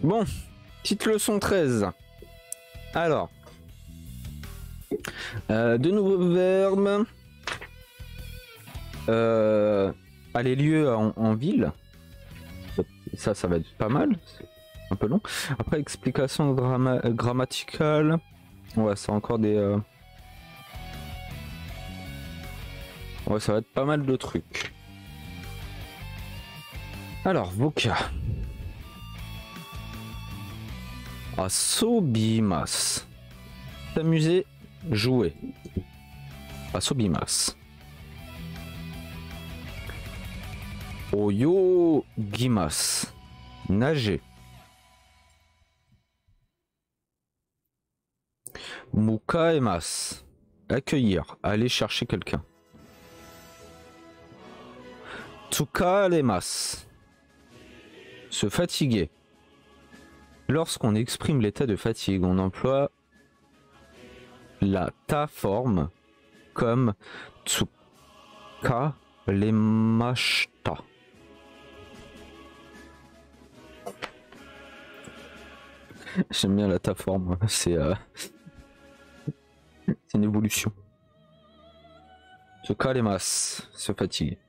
Bon, petite leçon 13. Alors, de nouveaux verbes. Les lieux en ville. Ça va être pas mal. C'est un peu long. Après, explication grammaticale. Ouais, c'est encore des... Ouais, ça va être pas mal de trucs. Alors, vocab. Asobimas. S'amuser, jouer. Asobimas. Oyogimas. Nager. Mukaemas. Accueillir, aller chercher quelqu'un. Tsukalemas. Se fatiguer. Lorsqu'on exprime l'état de fatigue, on emploie la ta forme comme tsukalemashita. J'aime bien la ta forme, c'est une évolution. Tsukalemas, se fatiguer.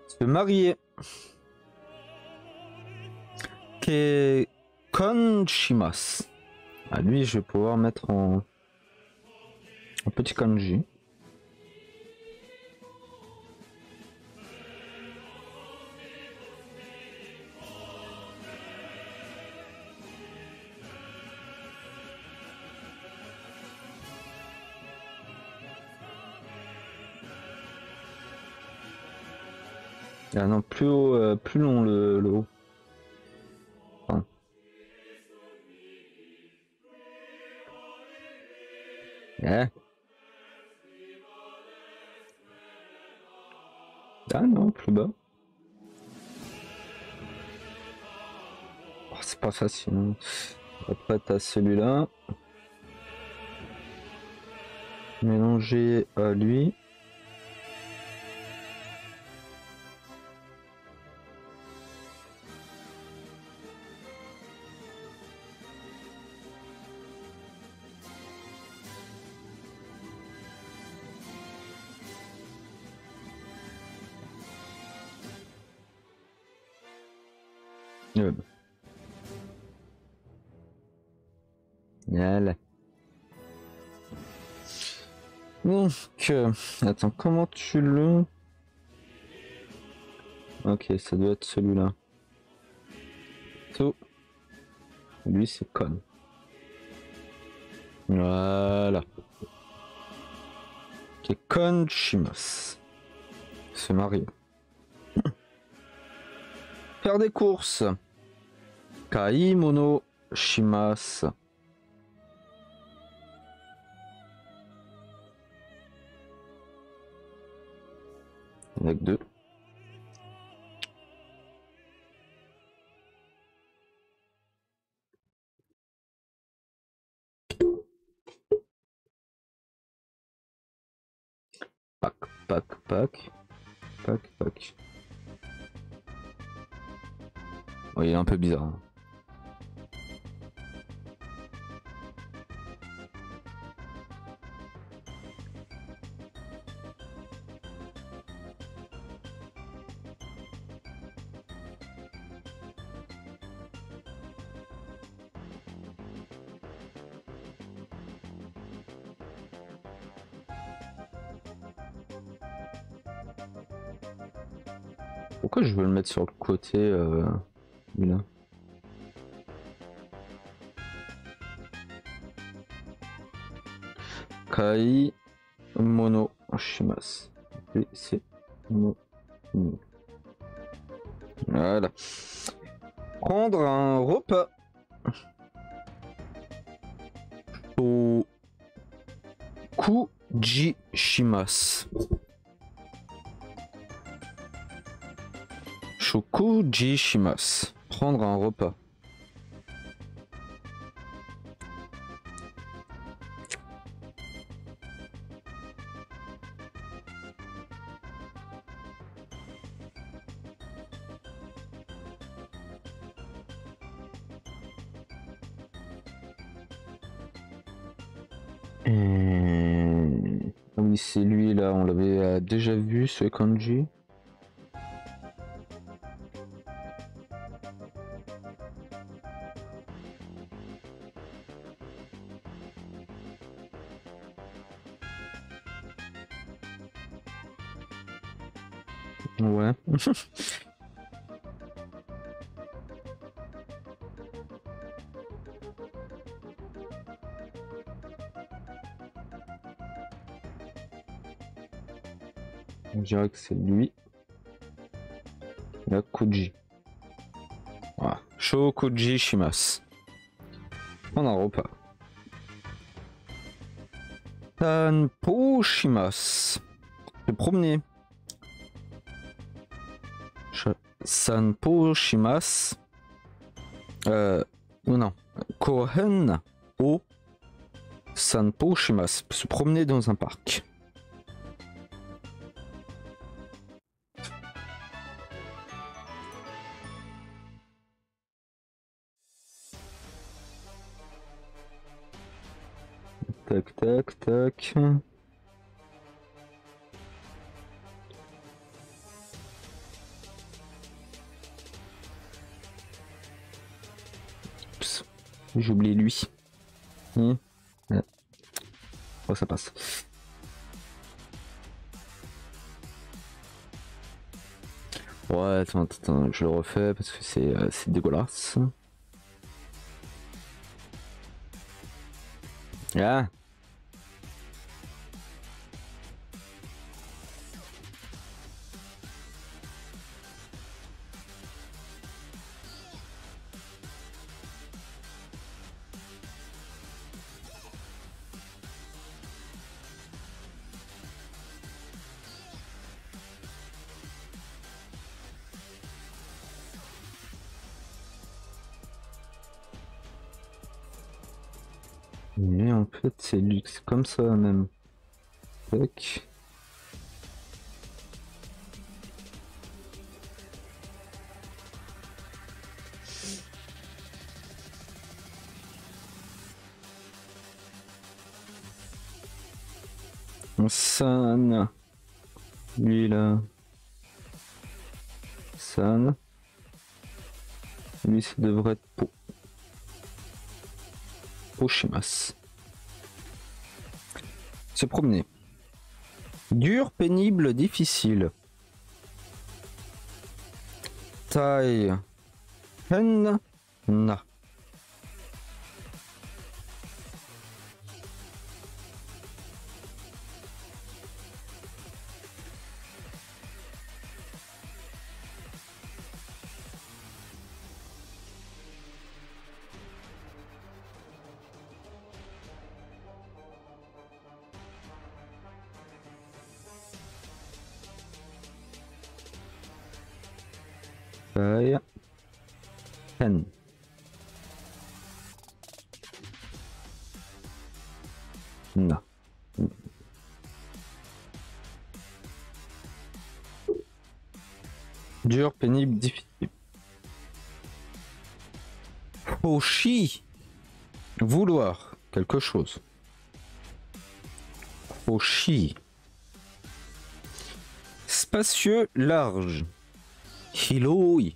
Se marier. Konshimas. Ah, lui, je vais pouvoir mettre en petit kanji. Ah non, plus haut, plus long le haut. Enfin. Yeah. Ah non, plus bas. Oh, c'est pas facile. Hein. Après, t'as celui-là. Mélangé à lui. Voilà. Donc, attends, comment tu le... Ok, ça doit être celui-là. So. Lui, c'est con. Voilà. Ok, Konshimas. Se marier. Faire des courses. Kaimono shimasu. Avec deux. Pac, pac, pac. Pac, pac. Oh, il est un peu bizarre. Hein. Pourquoi je veux le mettre sur le côté là? Kai mono shimasu. C'est voilà. Prendre un repas. Au Kuji shimasu. Shokuji shimasu. Prendre un repas. Ah oui, c'est lui là, on l'avait déjà vu ce kanji. Ouais. On dirait que c'est lui. La Kuji. Voilà. Shokuji Shimasu. On en repas. Sanpo Shimasu. Se promener. Sanpo Shimasu. Non. Kohen o Sanpo Shimasu. Se promener dans un parc. Tac, tac, tac. J'ai oublié lui. Ouais. Oh, ça passe. Ouais, attends, je le refais parce que c'est dégueulasse. Ah. Mais en fait, c'est luxe comme ça même. Tac. San. Lui là. San. Lui, ça devrait être Poshimas. Se promener. Dur, pénible, difficile. Taille. Hen. Na. Taille. Hen. Na. Dur, pénible, difficile. Hoshi. Vouloir quelque chose. Hoshi. Spacieux, large. Hiloi.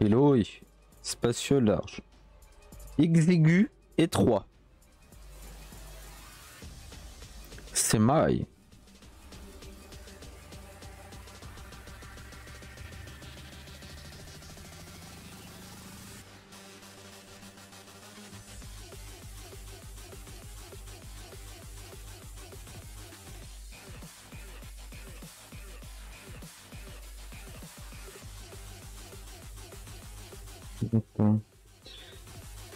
Hiloi. Spacieux, large. Exigu, étroit. Semaille. Attends.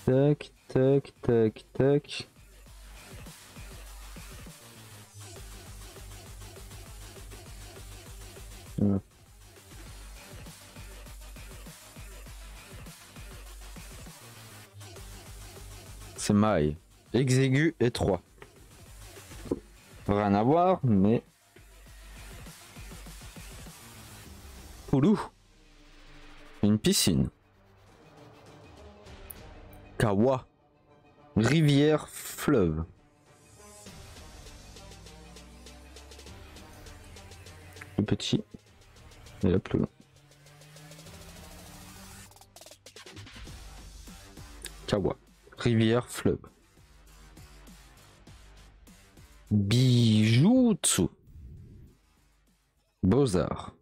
Tac, tac, tac, tac. Voilà. C'est maille. Exigu et 3. Rien à voir, mais... Poulou. Une piscine. Kawa. Rivière, fleuve. Le petit. Et là plus long. Kawa. Rivière, fleuve. Bijutsu. Beaux-arts.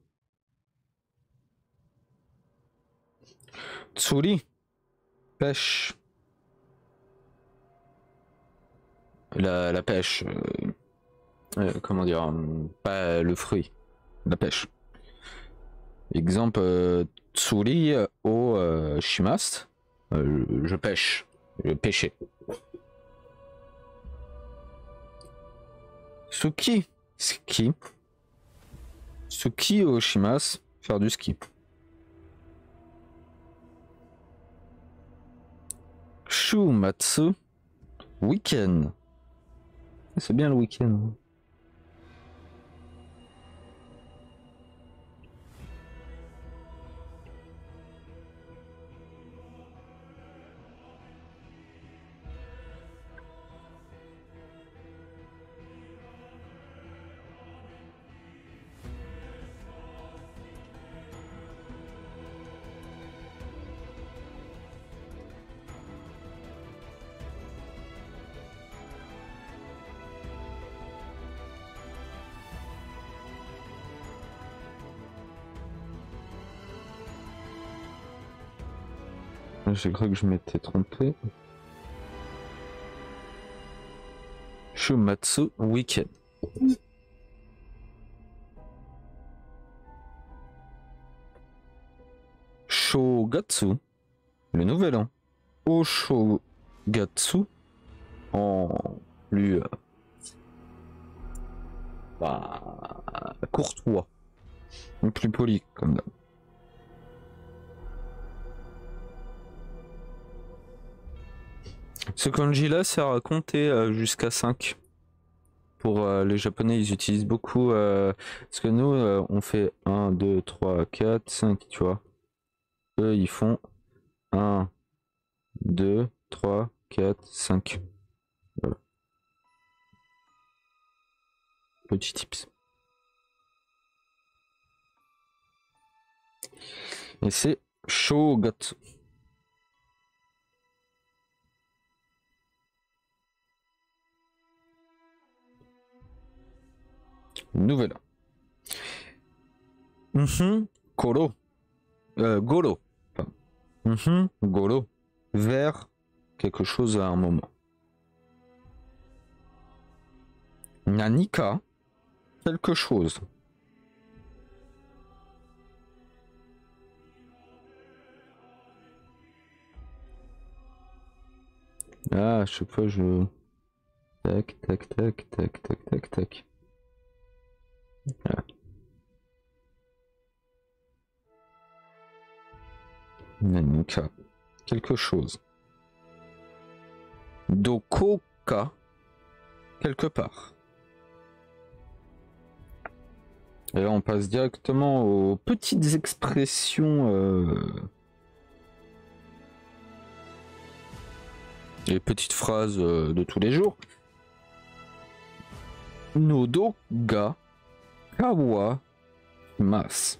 Tsuri. Pêche. La pêche. Comment dire, pas le fruit. La pêche. Exemple, tsuri au shimasu. Je pêche. Je pêchais. Suki. Ski. Suki au shimasu. Faire du ski. Shumatsu. Week-end. C'est bien le week-end. J'ai cru que je m'étais trompé. Shumatsu Weekend. Shogatsu, le nouvel an. Oshogatsu, en plus courtois, plus poli comme ça. Ce kanji là sert à compter jusqu'à 5. Pour les japonais, ils utilisent beaucoup. Parce que nous, on fait 1, 2, 3, 4, 5, tu vois. Eux, ils font 1, 2, 3, 4, 5. Voilà. Petit tips. Et c'est Shogatsu. Nouvelle. Koro. Goro. Goro. Vers quelque chose à un moment. Nanika. Quelque chose. Ah, à chaque fois je... Tac, tac, tac, tac, tac, tac, tac. Voilà. Nanika. Quelque chose. Dokoka. Quelque part. Et là on passe directement aux petites expressions les petites phrases de tous les jours. Nodo ga kawa mas.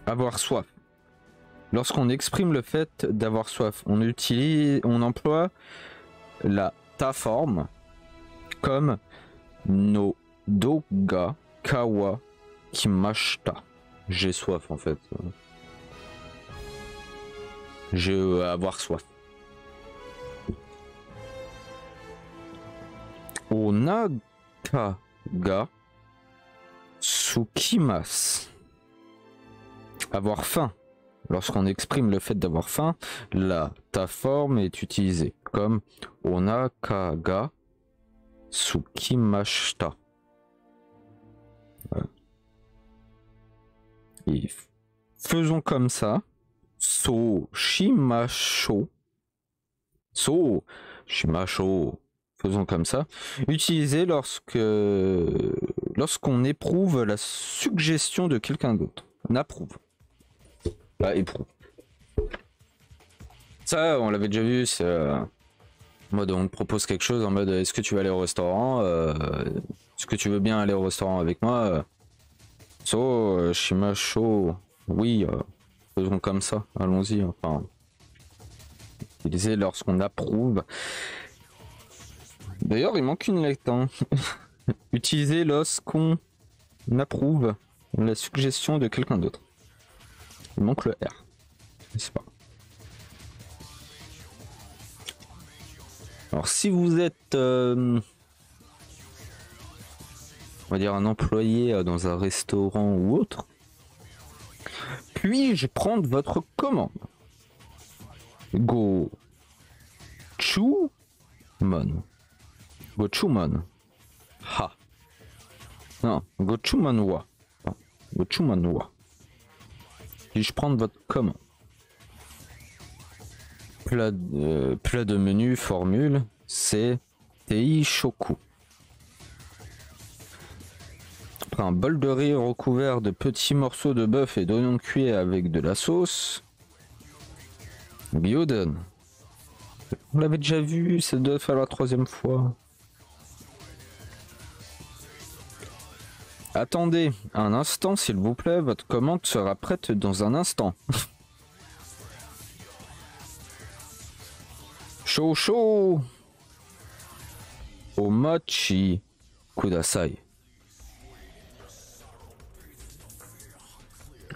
Avoir soif. Lorsqu'on exprime le fait d'avoir soif, on emploie la ta forme comme no doga kawa kimashita. J'ai soif en fait. J'ai avoir soif. Onaga ga tsukimasu. Avoir faim. Lorsqu'on exprime le fait d'avoir faim, la ta forme est utilisée comme onaka ga tsukimashita. Voilà. Et faisons comme ça. So shimasho. So, Je suis macho. Faisons comme ça. Utilisé lorsqu'on éprouve la suggestion de quelqu'un d'autre. On approuve. Bah, éprouve. Ça, on l'avait déjà vu, c'est en mode on te propose quelque chose en mode est-ce que tu vas aller au restaurant est-ce que tu veux bien aller au restaurant avec moi je suis macho. Oui, faisons comme ça, allons-y. Enfin, utiliser lorsqu'on approuve. D'ailleurs, il manque une lettre. Hein. Utiliser lorsqu'on approuve la suggestion de quelqu'un d'autre. Il manque le R. Je sais pas. Alors si vous êtes, on va dire un employé dans un restaurant ou autre, puis-je prendre votre commande? Go Chumon. Go Chumon. Ha. Non, Go Chumanwa. Go Chumanwa. Puis-je prendre votre commande? Plat de menu, formule, c'est Teishoku. Après un bol de riz recouvert de petits morceaux de bœuf et d'oignons cuits avec de la sauce. Gyuden. On l'avait déjà vu, ça doit faire la troisième fois. Attendez un instant s'il vous plaît, votre commande sera prête dans un instant. Chaud chaud. Omachi kudasai.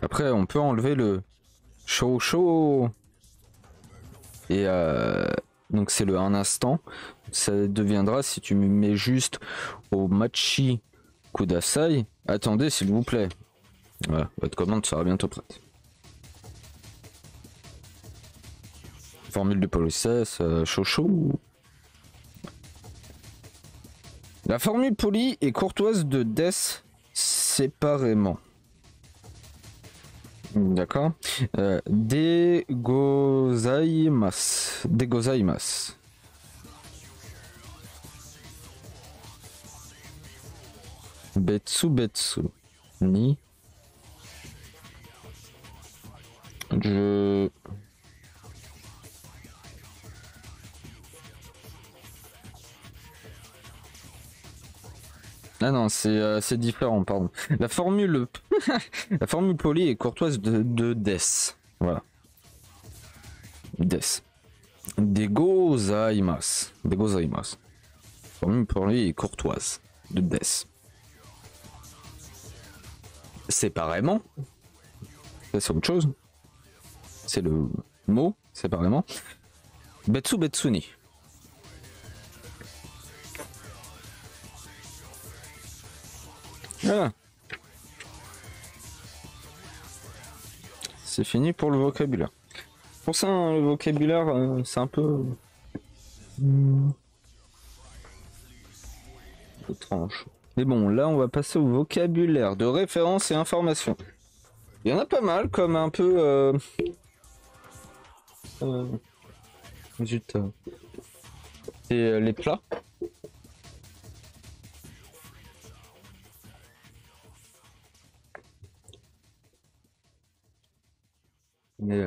Après on peut enlever le chaud chaud. Et donc c'est le un instant. Ça deviendra si tu mets juste Omachi kudasai. Attendez s'il vous plaît. Voilà, votre commande sera bientôt prête. Formule de politesse, chaud. La formule polie et courtoise de Death séparément. D'accord. Degozaimasu. Degozaimasu. Betsu. Ni. Je... Ah non, c'est différent, pardon. La formule, la formule polie et courtoise de Death. Voilà. Death. Degozaimasu. Formule polie et courtoise de Death. Séparément. Ça, c'est autre chose. C'est le mot, séparément. Betsuni. Ah. C'est fini pour le vocabulaire. Pour ça, hein, le vocabulaire, c'est un peu... étrange. Mais bon, là, on va passer au vocabulaire de référence et information. Il y en a pas mal, comme un peu... zut. Et les plats. Mais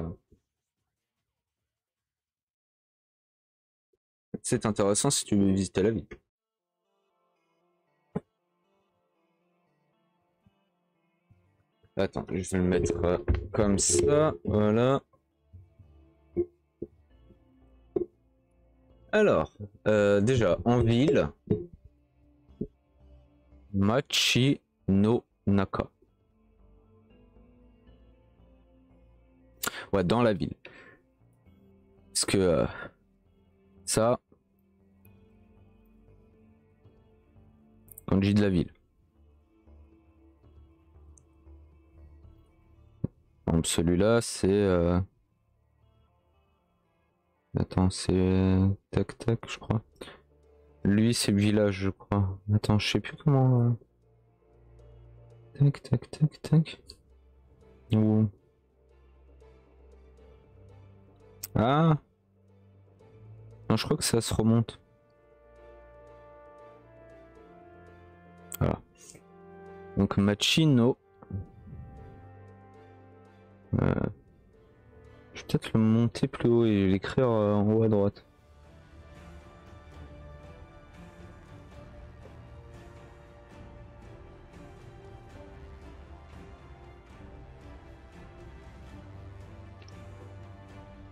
c'est intéressant si tu veux visiter la ville. Attends, je vais le mettre comme ça, voilà. Alors, déjà, en ville, Machi no Naka. Ouais, dans la ville. Parce que ça, quand je dis de la ville. Donc celui-là, c'est... Attends, c'est... Tac, tac, je crois. Lui, c'est le village, je crois. Attends, je sais plus comment... Tac, tac, tac, tac. Ou... Ah. Non, je crois que ça se remonte. Voilà. Donc Machino. Je vais peut-être le monter plus haut et l'écrire en haut à droite.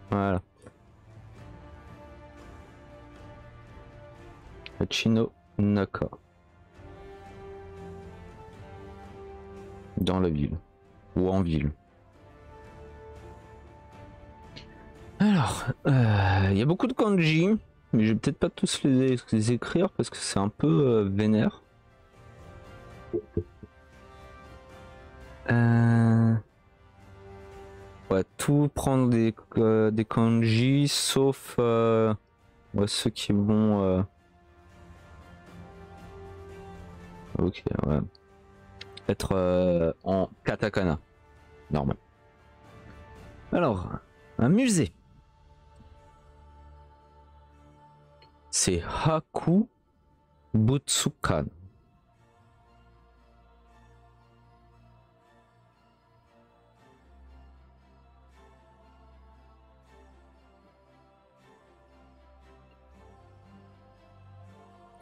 Voilà. Machino Naka. Dans la ville. Ou en ville. Alors, il y a beaucoup de kanji, mais je vais peut-être pas tous les écrire parce que c'est un peu vénère. Ouais, tout prendre des kanji, sauf ouais, ceux qui vont... Ok, ouais. Être en katakana. Normal. Alors, un musée. C'est Haku Butsukan.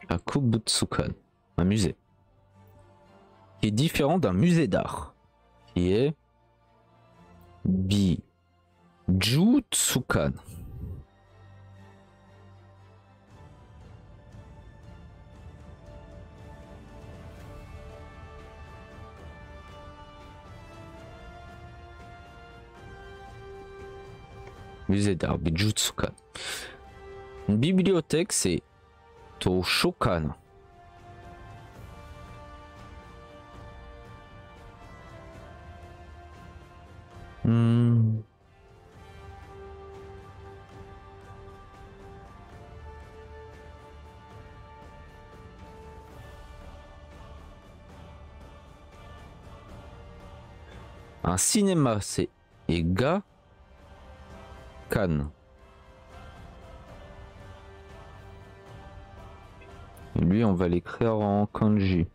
Haku Butsukan. Un musée. Qui est différent d'un musée d'art. Qui est Bijutsukan. Musée d'art, Bijutsukan. Une bibliothèque, c'est Toshokan. Un cinéma, c'est Ega Kan. Et lui, on va l'écrire en kanji.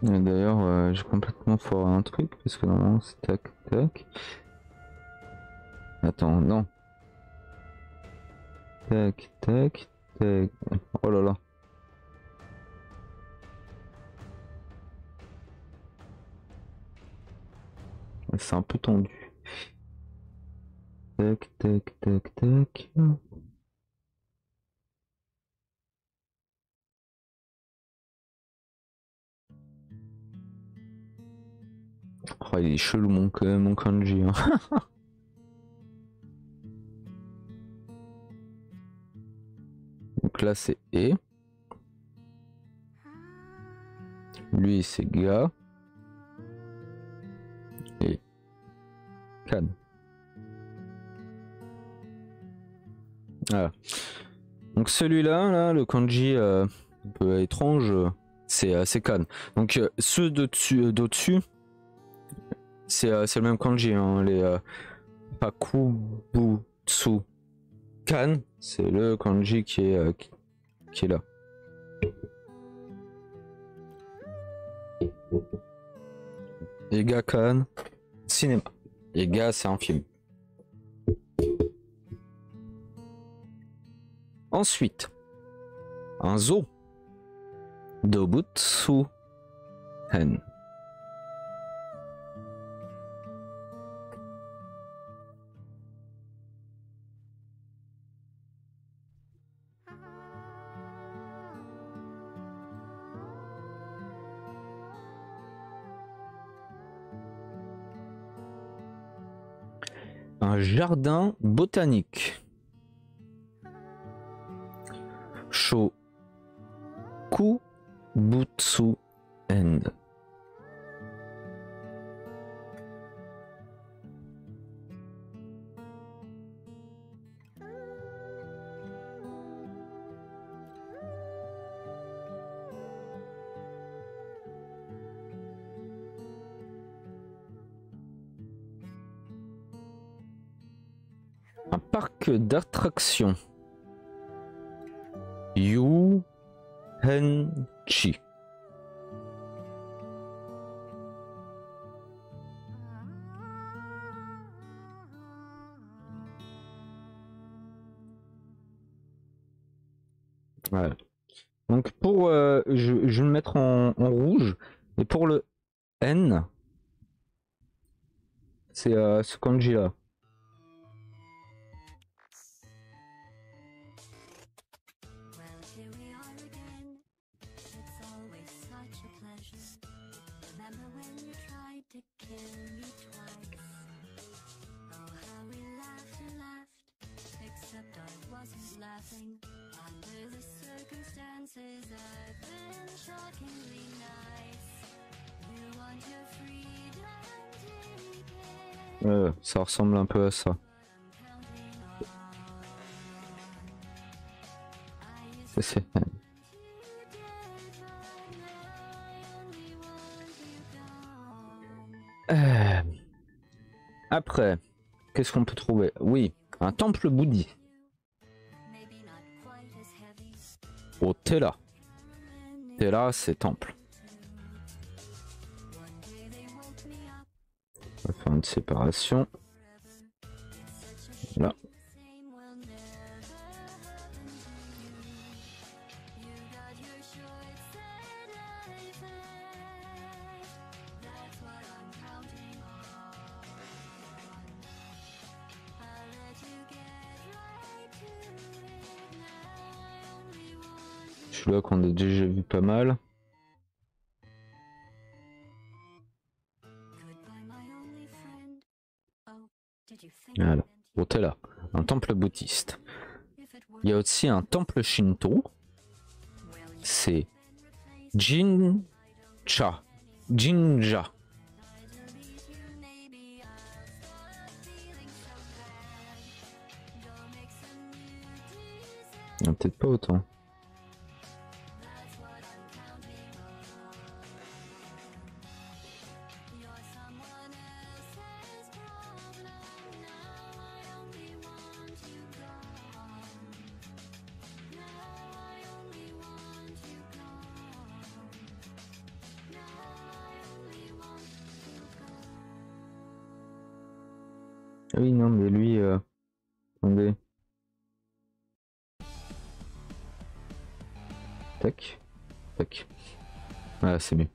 D'ailleurs, j'ai complètement foiré un truc parce que normalement c'est tac tac. Attends, non. Tac tac tac. Oh là là. C'est un peu tendu. Tac tac tac tac. Oh, il est chelou mon kanji. Hein. Donc là c'est E. Lui c'est Ga. Et Kan. Voilà. Donc celui-là, là, le kanji un peu étrange, c'est Kan. Donc ceux d'au-dessus, c'est le même kanji. Hein, les Pakubutsu Kan, c'est le kanji qui est là. Ega Kan, cinéma. Ega, c'est un film. Ensuite, un zoo. Dobutsu Hen. un jardin botanique. Shokubutsu End. Un parc d'attractions. Yuhenchi. Voilà. Donc pour je vais le mettre en rouge et pour le N c'est ce kanji là. Ça ressemble un peu à ça. C'est... Après, qu'est-ce qu'on peut trouver? Oui, un temple bouddhiste. Au Tela. Tela, c'est temple. On va faire une séparation. Là. Celui-là qu'on a déjà vu pas mal. Voilà, Otela, un temple bouddhiste. Il y a aussi un temple shinto. C'est Jinja. Jinja. Peut-être pas autant. Ah oui, non, mais lui, attendez. Tac, tac. Ah, c'est mieux.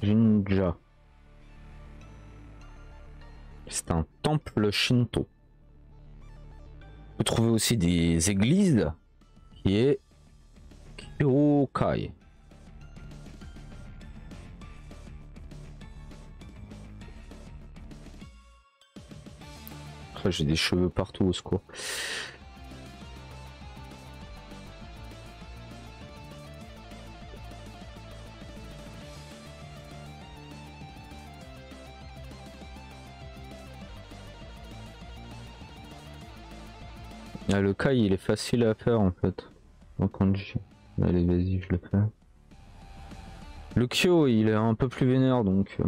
Jinja. C'est un temple shinto. Vous trouvez aussi des églises qui est Kyokai. J'ai des cheveux partout au secours. Ah, le kai il est facile à faire en fait. En kanji. Allez vas-y je le fais. Le kyo il est un peu plus vénère donc.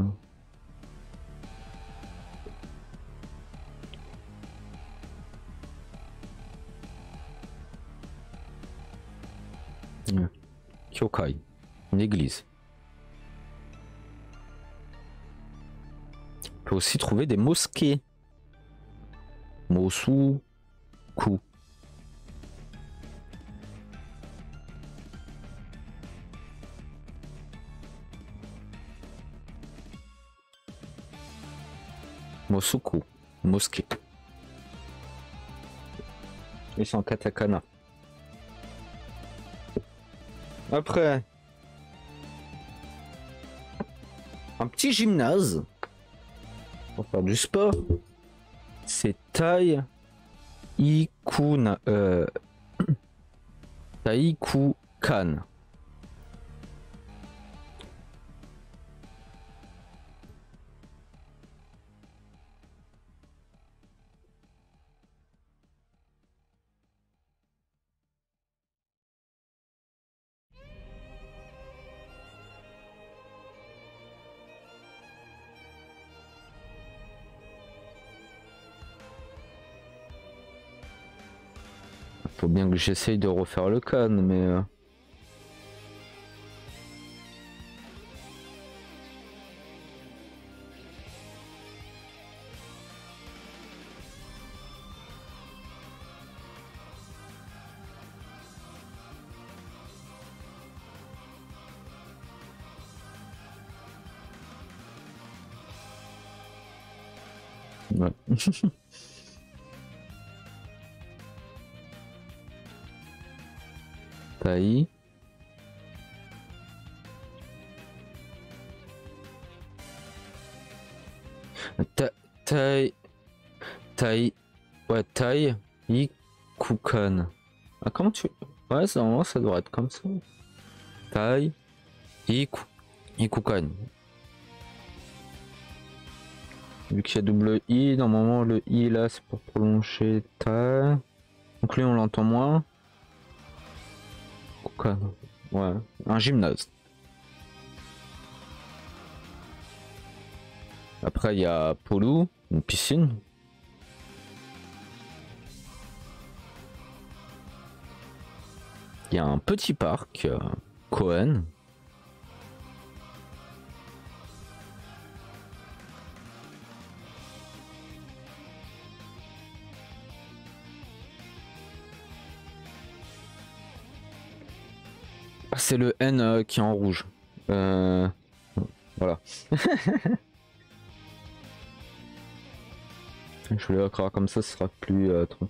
Kyokai, une église. On peut aussi trouver des mosquées. Mosu Ku. Mosuku, mosquée. Ils sont en katakana. Après, un petit gymnase pour faire du sport. C'est Tai Ikuna, Taikukan. Faut bien que j'essaye de refaire le can, mais... Ouais. Tai. Tai. Tai. Ouais, Tai Ikukan. Ah, comment tu... Ouais, normalement ça devrait être comme ça. Tai Ikukan. Vu qu'il y a double I, normalement le I là c'est pour prolonger Tai. Donc lui on l'entend moins. Kukan. Ouais, un gymnase. Après il y a Polu, une piscine. Il y a un petit parc, Koen. Ah, c'est le N qui est en rouge. Voilà. Je voulais écrire comme ça, ce sera plus trop.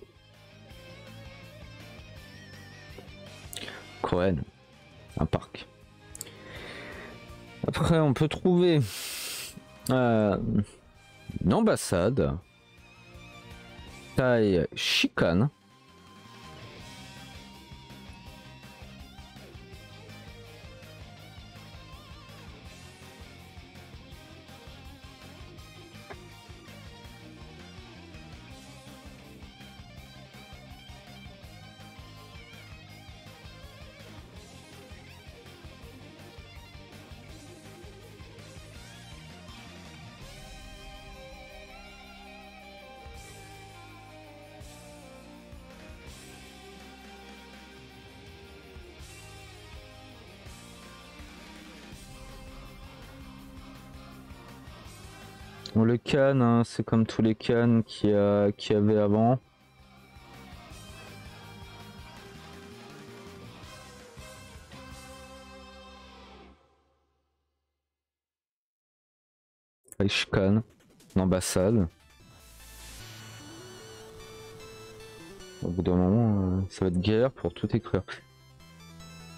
Cohen, un parc. Après, on peut trouver une ambassade. Taille chicane. Bon, le can, hein, c'est comme tous les cannes qu'il y avait avant. Can, l'ambassade. Au bout d'un moment, ça va être galère pour tout écrire.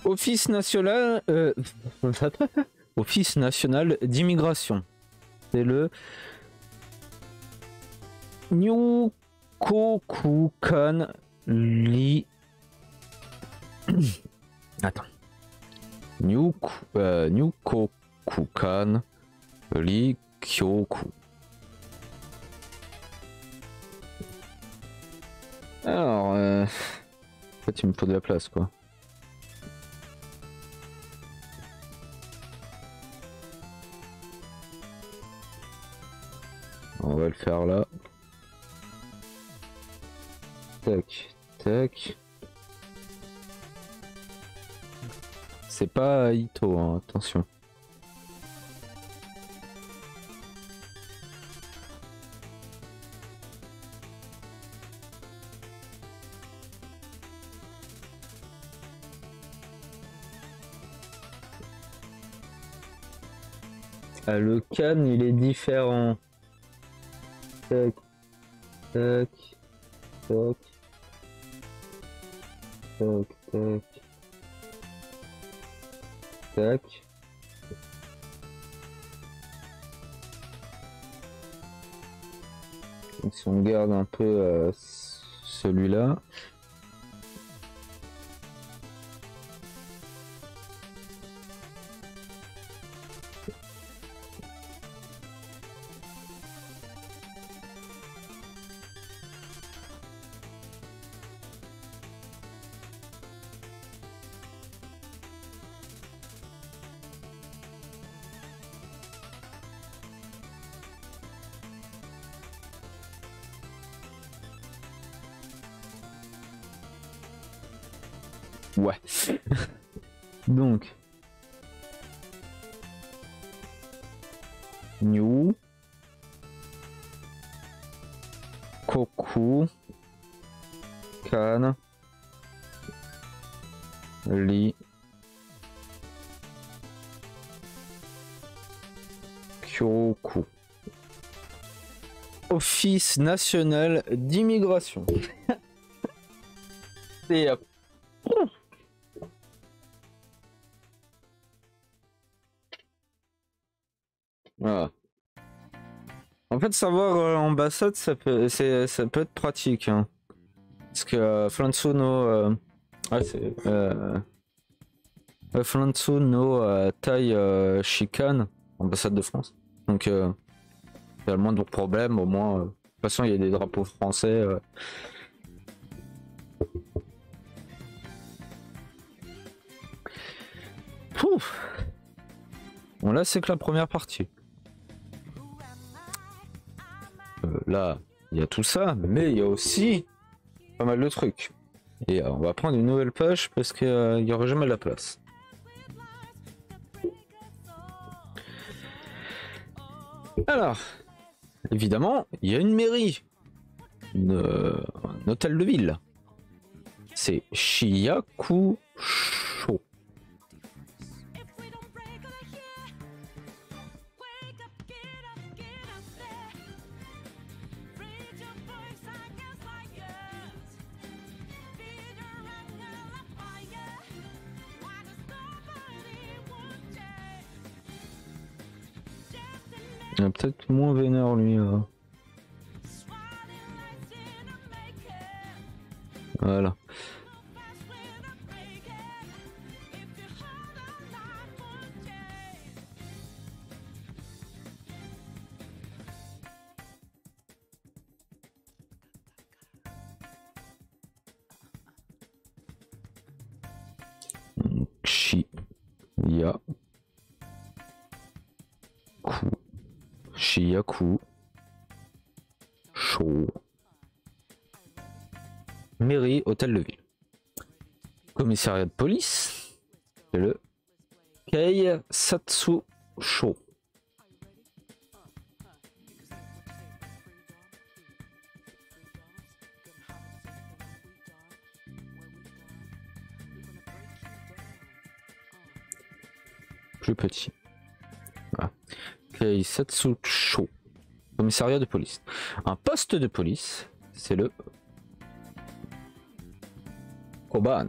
Office national, Office national d'immigration. C'est le Nyukokukan Li. Attends. Nyukokukan Li Kyoku. Alors, en fait, il me faut de la place, quoi. On va le faire là. Tac, tac. C'est pas Ito, hein, attention. Ah, le can il est différent. Tac, tac, tac. tac, tac. Tac. Donc, si on garde un peu celui-là. Ouais. Donc. New. Koku. Kan. Li. Kyoku. Office national d'immigration. Et voilà. En fait, savoir ambassade, ça peut être pratique. Hein. Parce que Flansu no... c'est... Flansu no Tai Shikan, ambassade de France. Donc, il y a le moindre problème, au moins... de toute façon, il y a des drapeaux français. Pouf. Bon, là, c'est que la première partie. Là, il y a tout ça, mais il y a aussi pas mal de trucs. Et on va prendre une nouvelle page parce qu'il n'y aura jamais la place. Alors, évidemment, il y a une mairie, un hôtel de ville. C'est Shiyakusho. Il est peut-être moins vénère lui. Voilà. Shiyaku Sho. Mairie, hôtel de ville. Commissariat de police, c'est le Kei Satsu Sho. Plus petit. Voilà. Kei Satsu Sho. Commissariat de police. Un poste de police, c'est le Koban.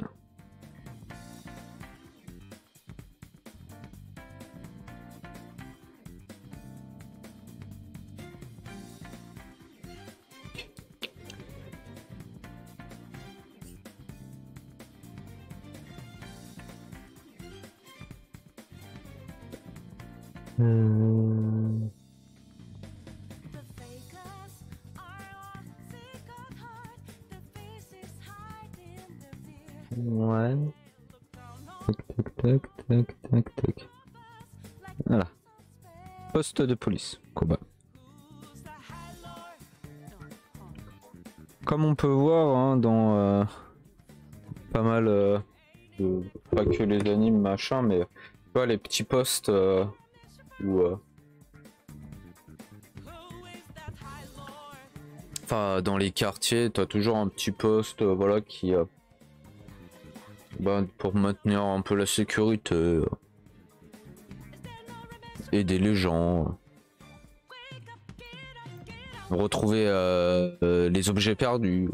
Ouais. Tac, tac, tac, tac, tac. Voilà. Poste de police, Koba. Comme on peut voir hein, dans pas mal de, pas que les animes machin, mais tu vois les petits postes où enfin dans les quartiers, t'as toujours un petit poste voilà qui pour maintenir un peu la sécurité, aider les gens, retrouver les objets perdus.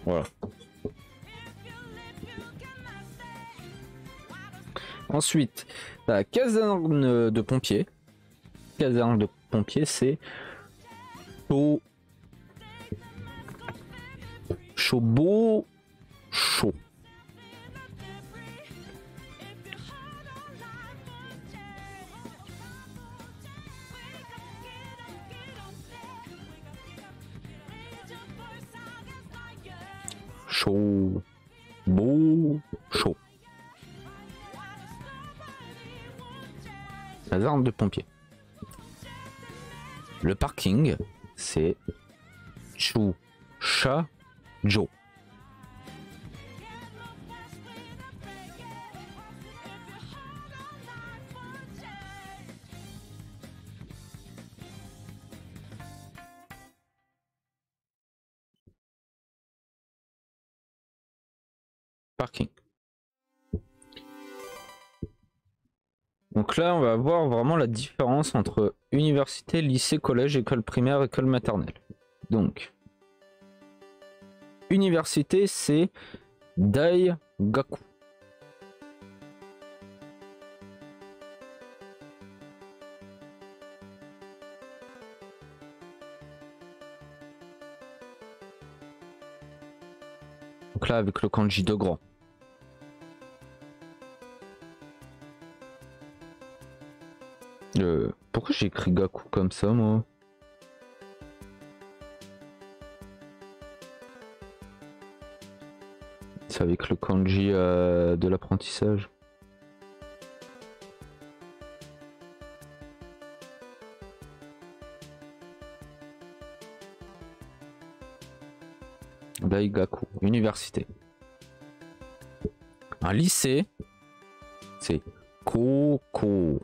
Voilà. Ensuite, la caserne de pompiers. Caserne de pompiers, c'est chaud. Chaud. Chaud. Chaud. Caserne de pompiers. Le parking, c'est Chou Cha Jo. Parking. Donc là, on va voir vraiment la différence entre université, lycée, collège, école primaire, école maternelle. Donc, université, c'est Daigaku. Donc là, avec le kanji de grand. Pourquoi j'ai écrit Gaku comme ça, moi? C'est avec le kanji de l'apprentissage. Daigaku, université. Un lycée, c'est Koko.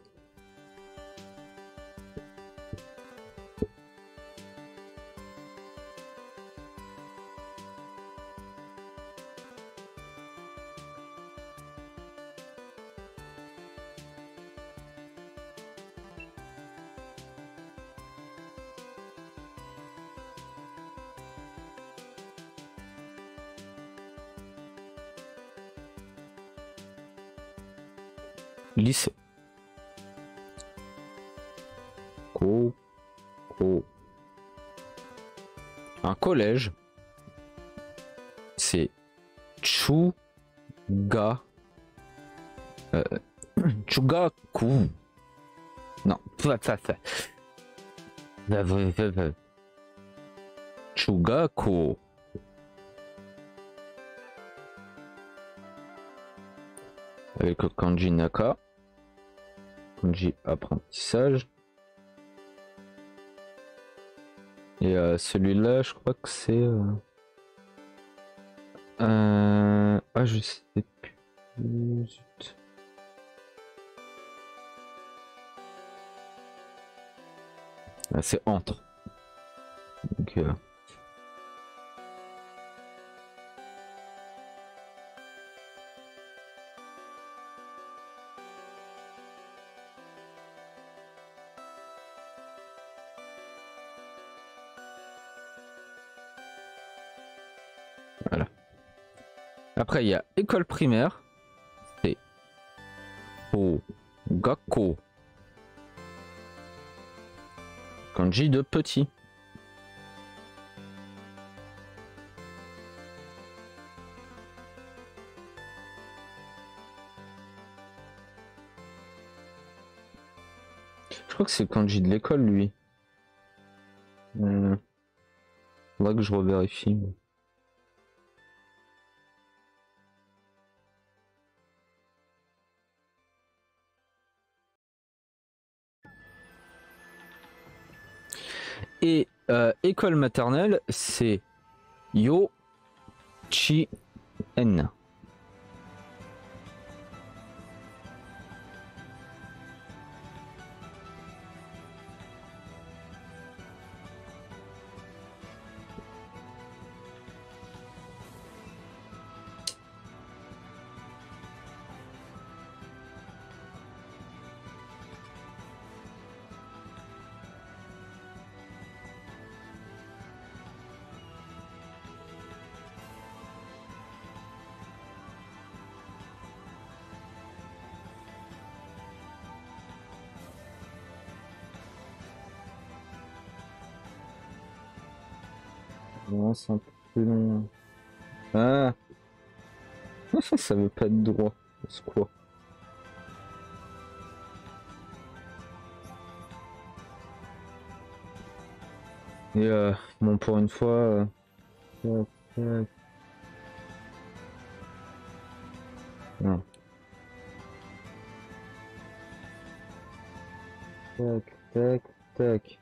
Lycée. Ko. Un collège, c'est Chuga. Chugaku. Non. Chugaku. Avec le kanji naka. Kanji apprentissage. Et celui-là, je crois que c'est... Ah, je sais plus. Zut. Ah, c'est entre. Donc, voilà. Après, il y a école primaire. C'est Ogako. Kanji de petit. Je crois que c'est le kanji de l'école, lui. Faudra que je revérifie. Et école maternelle, c'est Yo Chi En. Non, c'est un peu plus long. Ah, ça veut pas être droit. C'est quoi? Et bon, pour une fois. Tac, tac. Non. Tac, tac, tac.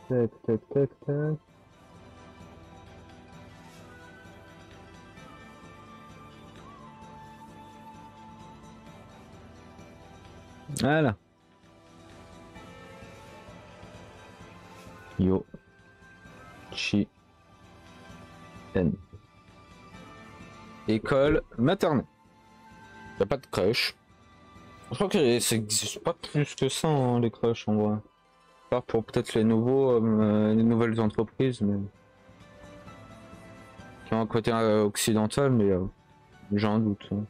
Tac, tac, tac, tac. Voilà. Yo. Chi. N. École maternelle. Y a pas de crèche. Je crois que ça existe pas plus que ça, hein, les crèches en vrai. À part pour peut-être les les nouvelles entreprises, mais qui ont un côté occidental, mais j'ai un doute, hein.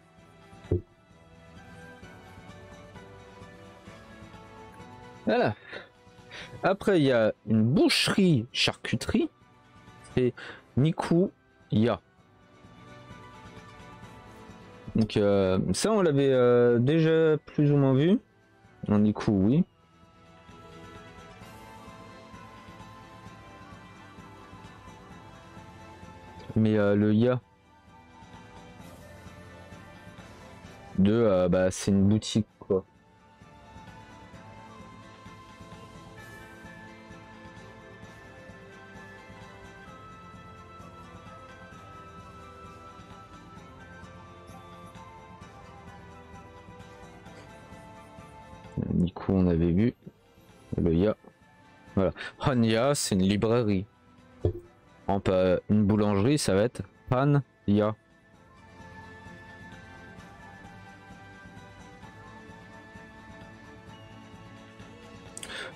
Voilà. Après, il y a une boucherie charcuterie. C'est Nikuya. Donc ça, on l'avait déjà plus ou moins vu. Niku, oui. Mais le Ya de bah c'est une boutique quoi. Niku on avait vu. Le Ya. Voilà. Hanya c'est une librairie. Une boulangerie ça va être Pan Ya.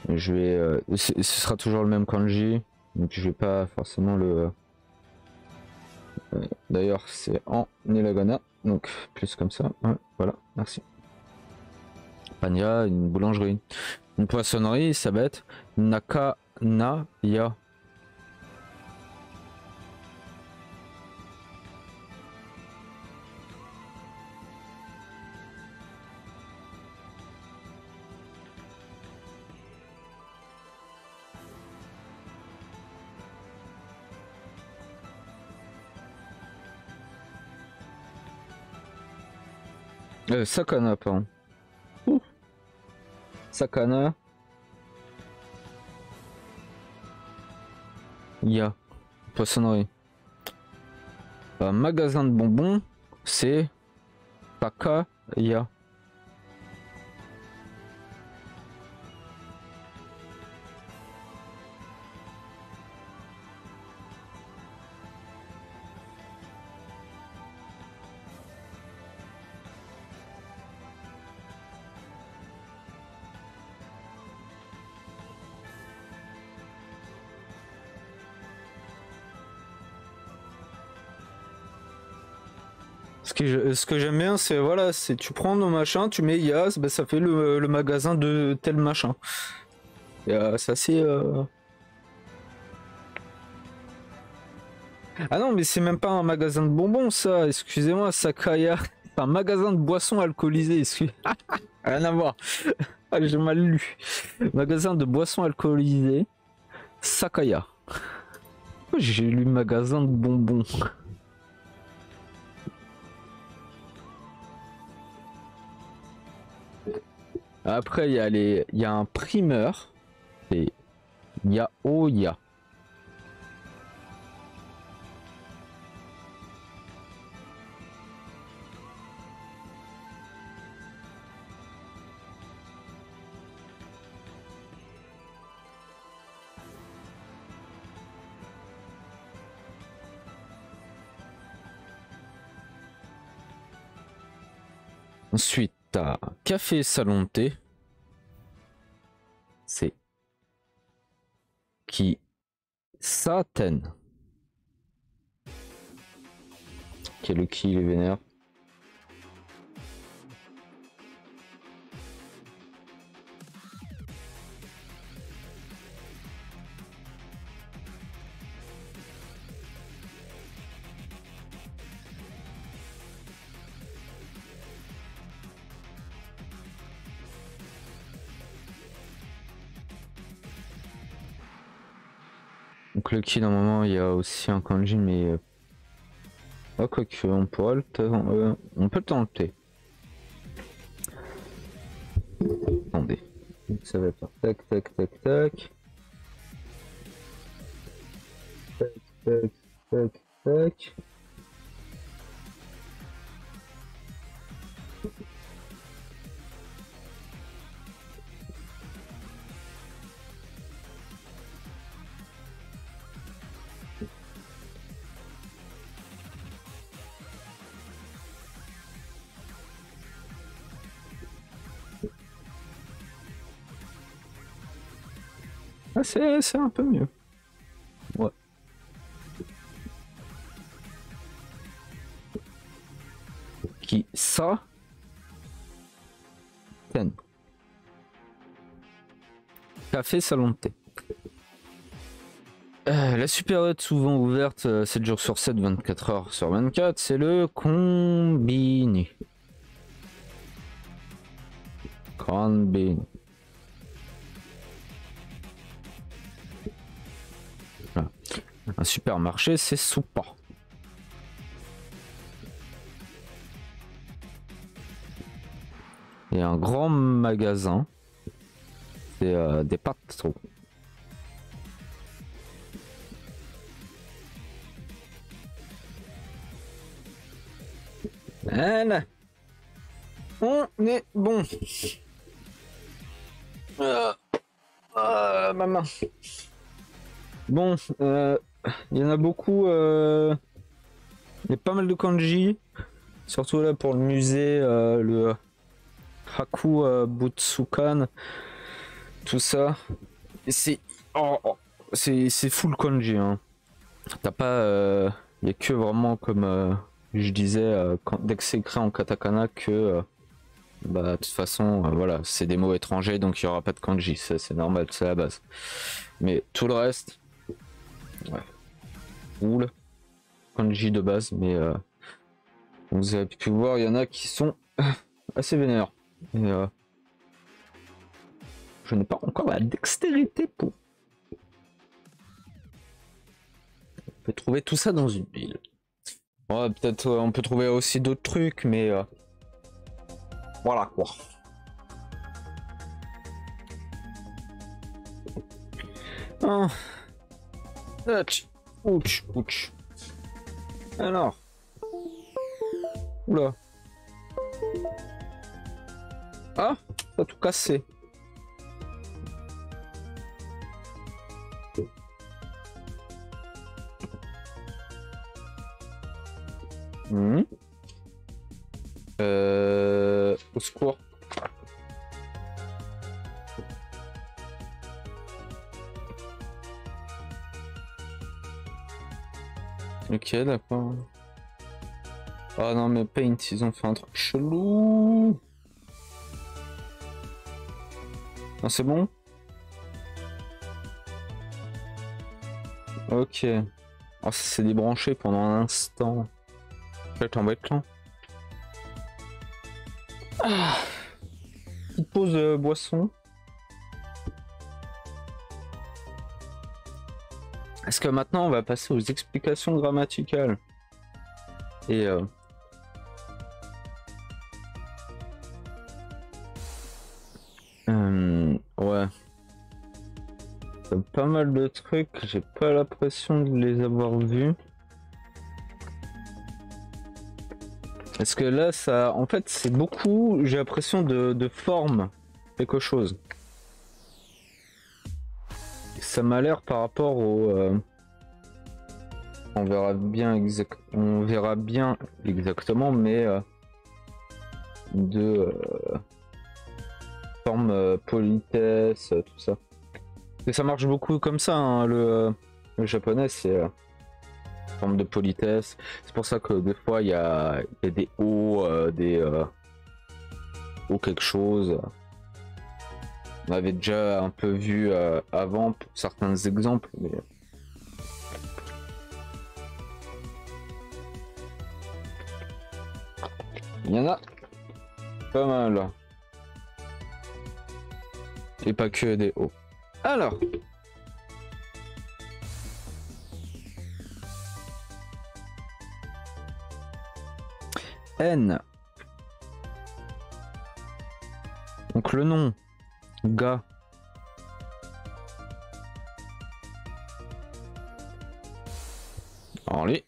Je vais ce sera toujours le même kanji. Donc je vais pas forcément le d'ailleurs c'est en hiragana. Donc plus comme ça. Ouais, voilà, merci. Panya, une boulangerie. Une poissonnerie, ça va être Nakanaya. Sakana, pardon. Sakana. Ya. Poissonnerie. Un magasin de bonbons, c'est Takaya. Ce que j'aime bien, c'est voilà, c'est tu prends nos machins, tu mets Yas, bah, ça fait le magasin de tel machin. Et c'est assez. Ah non, mais c'est même pas un magasin de bonbons, ça. Excusez-moi, Sakaya. C'est un magasin de boissons alcoolisées. Rien à voir. Ah, j'ai mal lu. Magasin de boissons alcoolisées. Sakaya. J'ai lu magasin de bonbons. Après, il y a un primeur. C'est Yaoya. Ensuite, t'as Café Salon de thé. C'est qui Saten. Qui est le qui, les vénères. Donc le ki, normalement, il y a aussi un kanji, mais... Ah, quoique, on pourra on peut le tenter. Attendez. Ça va faire tac, tac, tac, tac. Tac, tac, tac, tac. Ah, c'est un peu mieux. Ouais. Qui ça Ten. Café salon de thé. La supérieure souvent ouverte 7 jours sur 7, 24 heures sur 24, c'est le combiné. Combiné. Voilà. Un supermarché, c'est Soupa. Et un grand magasin, c'est des pâtes trop. Voilà. On est bon. Ma main. Bon, il y en a beaucoup. Il y a pas mal de kanji. Surtout là pour le musée, le Haku Butsukan. Tout ça. C'est c'est full kanji. Hein. T'as pas. Il y a que vraiment comme je disais, dès que c'est écrit en katakana que. Bah, de toute façon, voilà, c'est des mots étrangers donc il n'y aura pas de kanji, c'est normal, c'est la base. Mais tout le reste, ouais, cool, kanji de base, mais vous avez pu voir, il y en a qui sont assez vénères. Et je n'ai pas encore la dextérité pour. On peut trouver tout ça dans une ville. Ouais, peut-être on peut trouver aussi d'autres trucs, mais. Voilà quoi. Ah. Ouch, ouch. Alors. Oula. Ah, ça a tout cassé. Mmh. Au secours. Ok, d'accord. Ah non, mais Paint, ils ont fait un truc chelou. Non, c'est bon? Ok. Ah, ça s'est débranché pendant un instant. Ça t'embête là. Ah. Petite pause boisson. Est-ce que maintenant on va passer aux explications grammaticales? Et ouais. Pas mal de trucs, j'ai pas l'impression de les avoir vus. Parce que là, ça, en fait, c'est beaucoup, j'ai l'impression de forme quelque chose. Ça m'a l'air par rapport au... on verra bien exactement, mais de forme politesse, tout ça. Et ça marche beaucoup comme ça, hein, le japonais, c'est forme de politesse. C'est pour ça que des fois, il y a des hauts, ou quelque chose. On avait déjà un peu vu avant pour certains exemples, mais... il y en a pas mal. Et pas que des hauts. Alors, N. Donc le nom ga. Alors lui,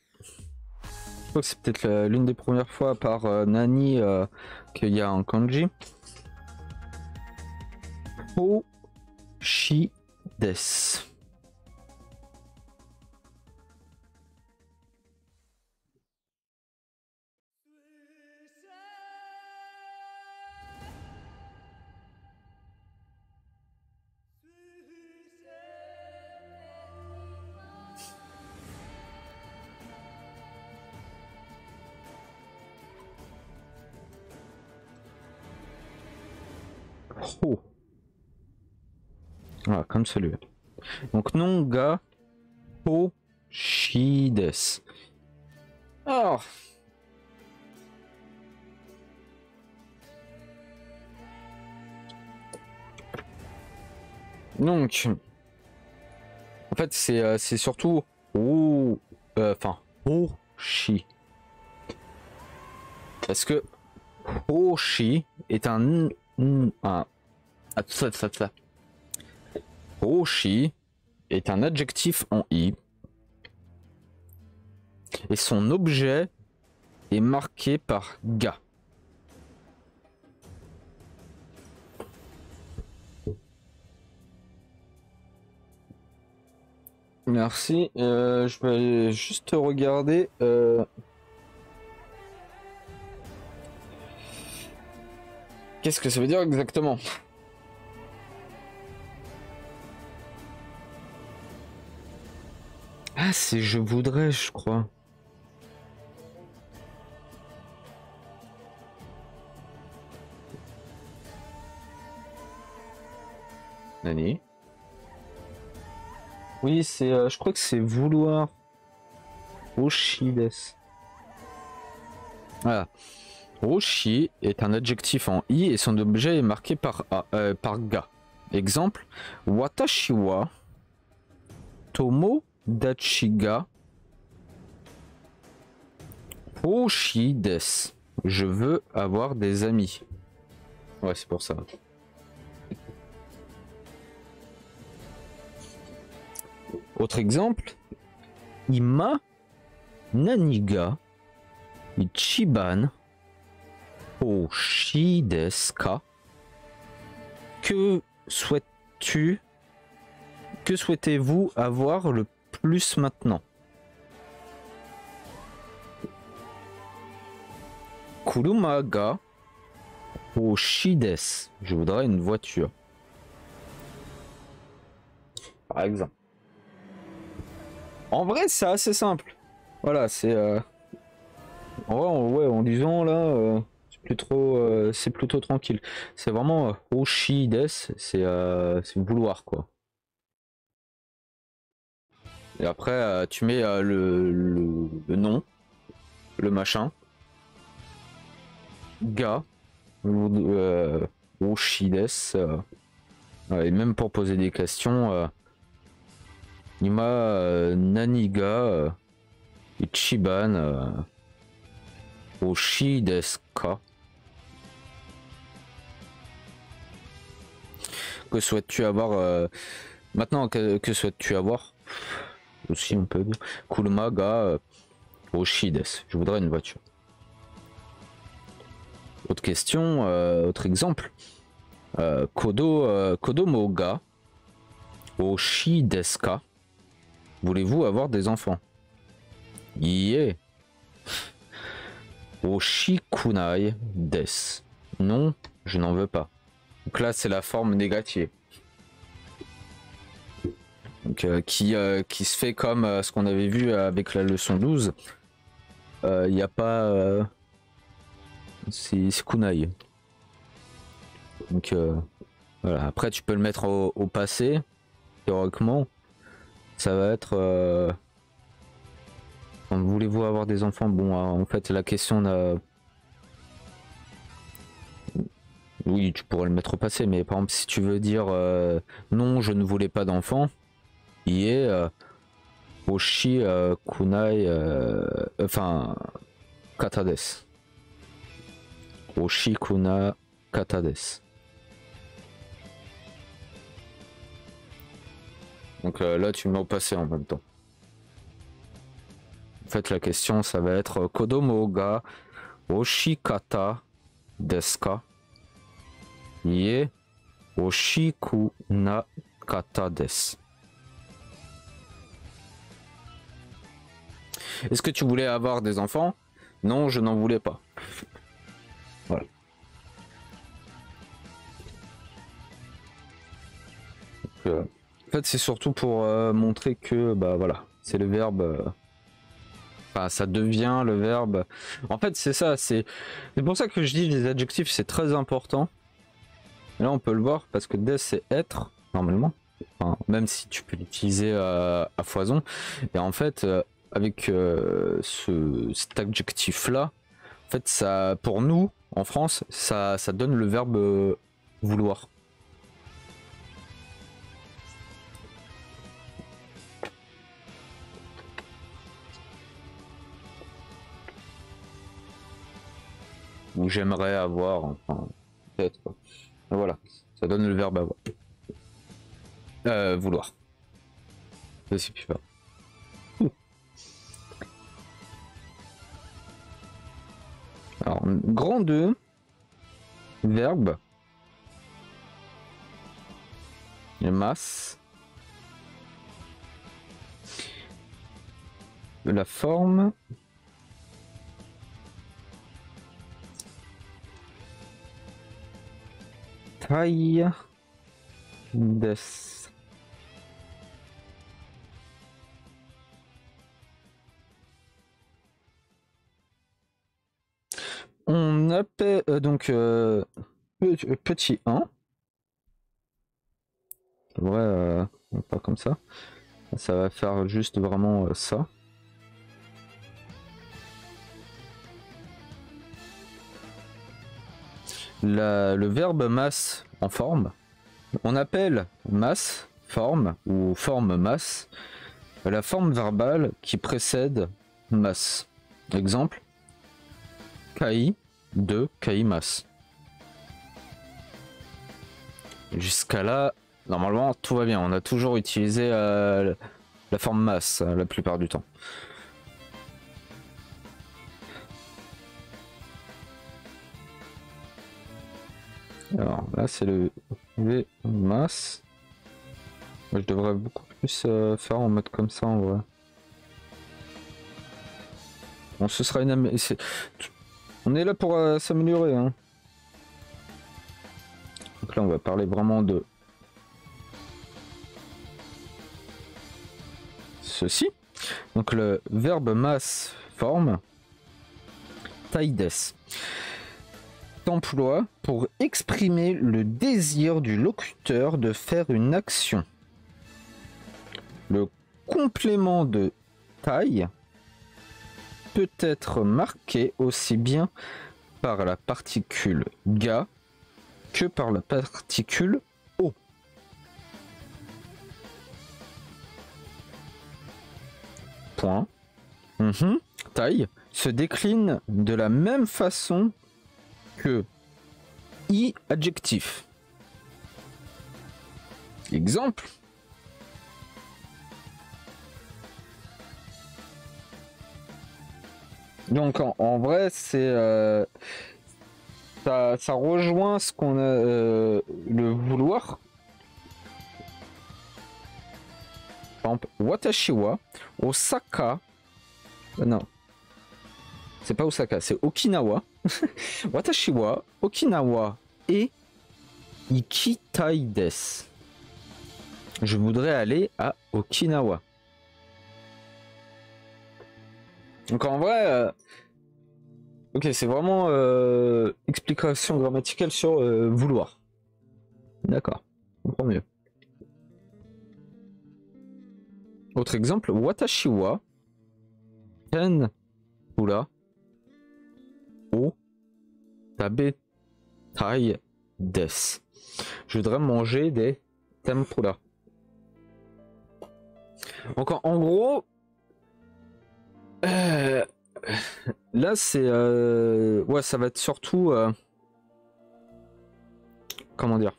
je crois que c'est peut-être l'une des premières fois à part Nani qu'il y a un kanji. Hoshi des. Oh. Voilà, comme celui-là. Donc non ga hoshi des. Alors. Donc. En fait, c'est surtout enfin hoshi. Parce que hoshi est un hoshi est un adjectif en i et son objet est marqué par ga. Merci. Je vais juste regarder. Qu'est-ce que ça veut dire exactement? Ah, c'est je voudrais, je crois. Nani? Oui, c'est. Je crois que c'est vouloir. Oshides. Voilà. Oshi est un adjectif en i et son objet est marqué par ga. Exemple, watashi wa tomodachi ga hoshi desu. Je veux avoir des amis. Ouais, c'est pour ça. Autre exemple, ima naniga ichiban hoshi desu ka? Que souhaites-tu? Que souhaitez-vous avoir le plus maintenant? Kuruma ga hoshi desu. Je voudrais une voiture. Par exemple. En vrai, c'est assez simple. Voilà, c'est. En vrai, en disant là, c'est plutôt tranquille. C'est vraiment hoshi desu, c'est vouloir quoi. Et après, tu mets le nom, le machin, ga, hoshi desu. Et même pour poser des questions, Nima naniga ichiban hoshi desu ka? Que souhaites-tu avoir maintenant? Que souhaites-tu avoir? Aussi on peut dire Kuruma ga hoshi desu. Je voudrais une voiture. Autre question, autre exemple. Kodomo ga hoshi desu ka? Voulez-vous avoir des enfants? Yeah. Oshikunai desu. Non, je n'en veux pas. Donc là, c'est la forme négative. Donc, qui se fait comme ce qu'on avait vu avec la leçon 12. Il n'y a pas... c'est kunai. Donc, voilà. Après, tu peux le mettre au passé. Théoriquement, ça va être... voulez-vous avoir des enfants? Bon, en fait, la question n'a... Oui, tu pourrais le mettre au passé, mais par exemple, si tu veux dire non, je ne voulais pas d'enfants, il est Oshi kunai, enfin, kata desu. Oshikuna kata desu. Donc là, tu mets au passé en même temps. En fait, la question, ça va être Kodomo ga oshikata desu ka? Ie oshikuna kata desu. Est-ce que tu voulais avoir des enfants? Non, je n'en voulais pas. Voilà. Donc, en fait, c'est surtout pour montrer que, bah voilà, c'est le verbe. Enfin, ça devient le verbe. En fait, c'est ça. C'est pour ça que je dis les adjectifs, c'est très important. Et là, on peut le voir parce que des, c'est être, normalement. Enfin, même si tu peux l'utiliser à foison. Et en fait, avec cet adjectif-là, en fait, ça, pour nous, en France, ça donne le verbe vouloir. Ou j'aimerais avoir, enfin, peut-être. Voilà, ça donne le verbe avoir. Vouloir. Je sais plus pas. Alors, grand 2, verbe, et masse, la forme, taille, des. On appelle donc petit 1. Ouais, pas comme ça. Ça va faire juste vraiment ça. Le verbe masse en forme, on appelle masse, forme ou forme masse, la forme verbale qui précède masse. Exemple, kai de kaimasu. Jusqu'à là, normalement tout va bien. On a toujours utilisé la forme masse la plupart du temps. Alors là, c'est le V masse. Je devrais beaucoup plus faire en mode comme ça en vrai. Bon, ce sera une on est là pour s'améliorer. Hein. Donc là, on va parler vraiment de ceci. Donc le verbe masse forme taides s'emploie pour exprimer le désir du locuteur de faire une action. Le complément de taille peut être marqué aussi bien par la particule ga que par la particule o. Point. Taille se décline de la même façon que i adjectif. Exemple. Donc en vrai c'est ça rejoint ce qu'on a le vouloir. Par exemple, watashi wa Osaka. Non. C'est pas Osaka, c'est Okinawa. Watashi wa Okinawa e ikitai desu. Je voudrais aller à Okinawa. Donc en vrai, ok, c'est vraiment explication grammaticale sur vouloir. D'accord, on comprend mieux. Autre exemple, watashi wa ken pura o tabetai desu. Je voudrais manger des tempura. Donc en gros, là, c'est... ouais, ça va être surtout... comment dire?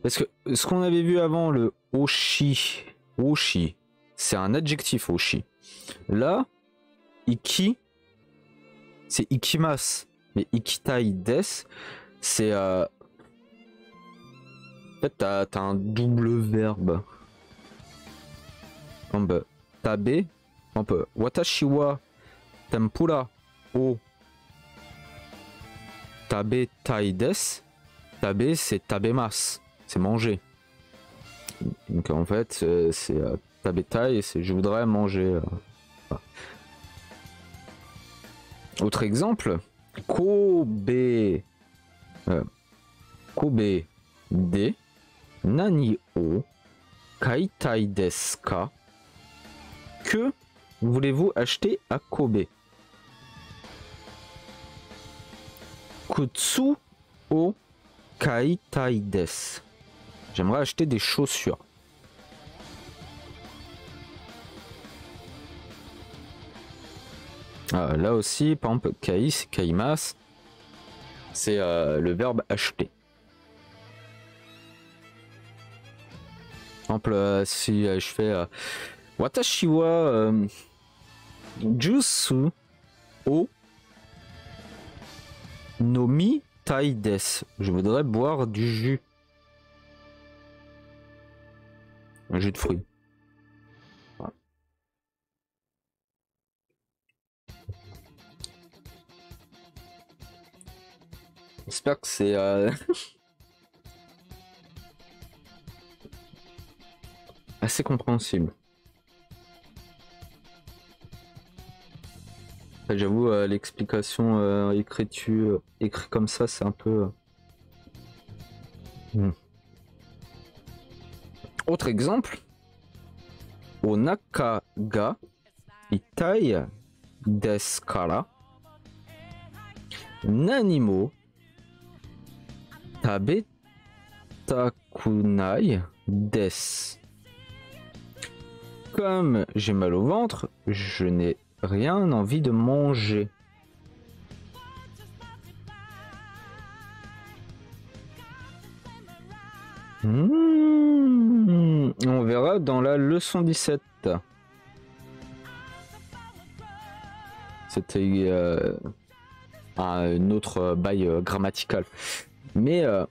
Parce que ce qu'on avait vu avant, le Oshi, Oshi, c'est un adjectif Oshi. Là, Iki, c'est Ikimas. Mais Ikitai des, c'est... en fait, t'as un double verbe. Comme tabe, comme watashi wa tempura o tabe tai des. Tabe, c'est tabemasu. C'est manger. Donc en fait, c'est tabetai, c'est je voudrais manger. Voilà. Autre exemple, Kobe. Kobe de nani o kaitai desu ka? Que voulez-vous acheter à Kobe? Kutsu o kaitai desu. J'aimerais acheter des chaussures. Là aussi, par exemple, kai, c'est kaimas. C'est le verbe acheter. Par exemple, si je fais watashi wa jusu o nomi tai desu. Je voudrais boire du jus. Un jus de fruits. Voilà. J'espère que c'est assez compréhensible. J'avoue, l'explication écrit comme ça, c'est un peu... Autre exemple, onaka ga itai desu kara nani mo tabetakunai desu. Comme j'ai mal au ventre, je n'ai rien envie de manger. On verra dans la leçon 17. C'était un autre bail grammatical. Mais ouais,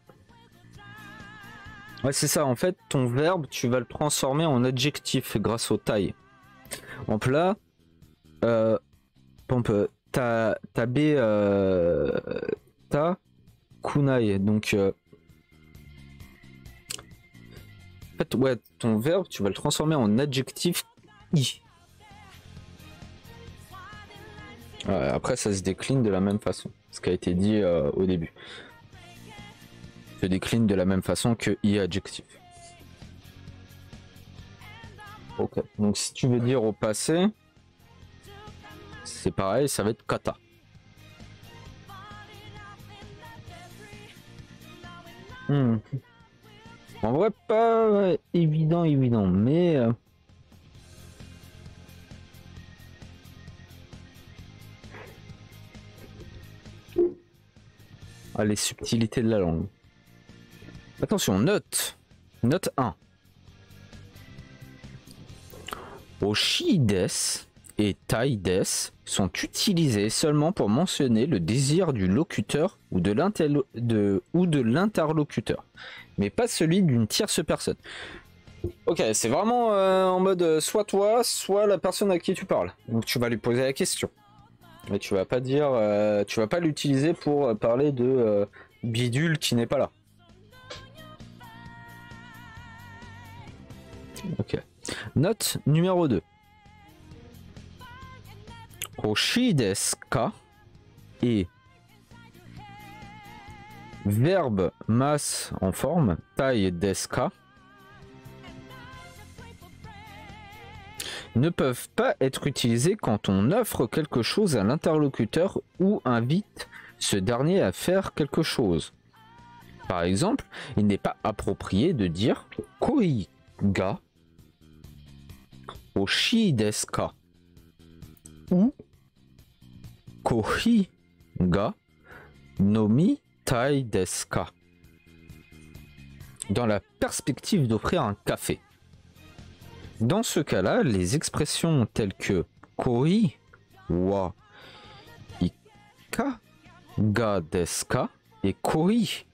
c'est ça, en fait, ton verbe, tu vas le transformer en adjectif grâce au tai. En plat, ta kunai. Donc, en fait, ouais, ton verbe, tu vas le transformer en adjectif i. Après, ça se décline de la même façon, ce qui a été dit au début. Se décline de la même façon que i adjectif. Ok, donc si tu veux dire au passé, c'est pareil, ça va être kata. En vrai, pas évident, mais... les subtilités de la langue. Attention, note 1. Oshi desu et tai desu sont utilisés seulement pour mentionner le désir du locuteur ou de l'interlocuteur, mais pas celui d'une tierce personne. Ok, c'est vraiment en mode soit toi, soit la personne à qui tu parles. Donc tu vas lui poser la question. Mais tu vas pas dire, tu vas pas l'utiliser pour parler de bidule qui n'est pas là. Ok. Note numéro 2. Oshi desu ka et verbe mas en forme tai desu ka ne peuvent pas être utilisés quand on offre quelque chose à l'interlocuteur ou invite ce dernier à faire quelque chose. Par exemple, il n'est pas approprié de dire koi ga oshi desu ka? Ou kohi ga nomitai desu ka? Dans la perspective d'offrir un café. Dans ce cas-là, les expressions telles que koi wa ika ga desu ka et koi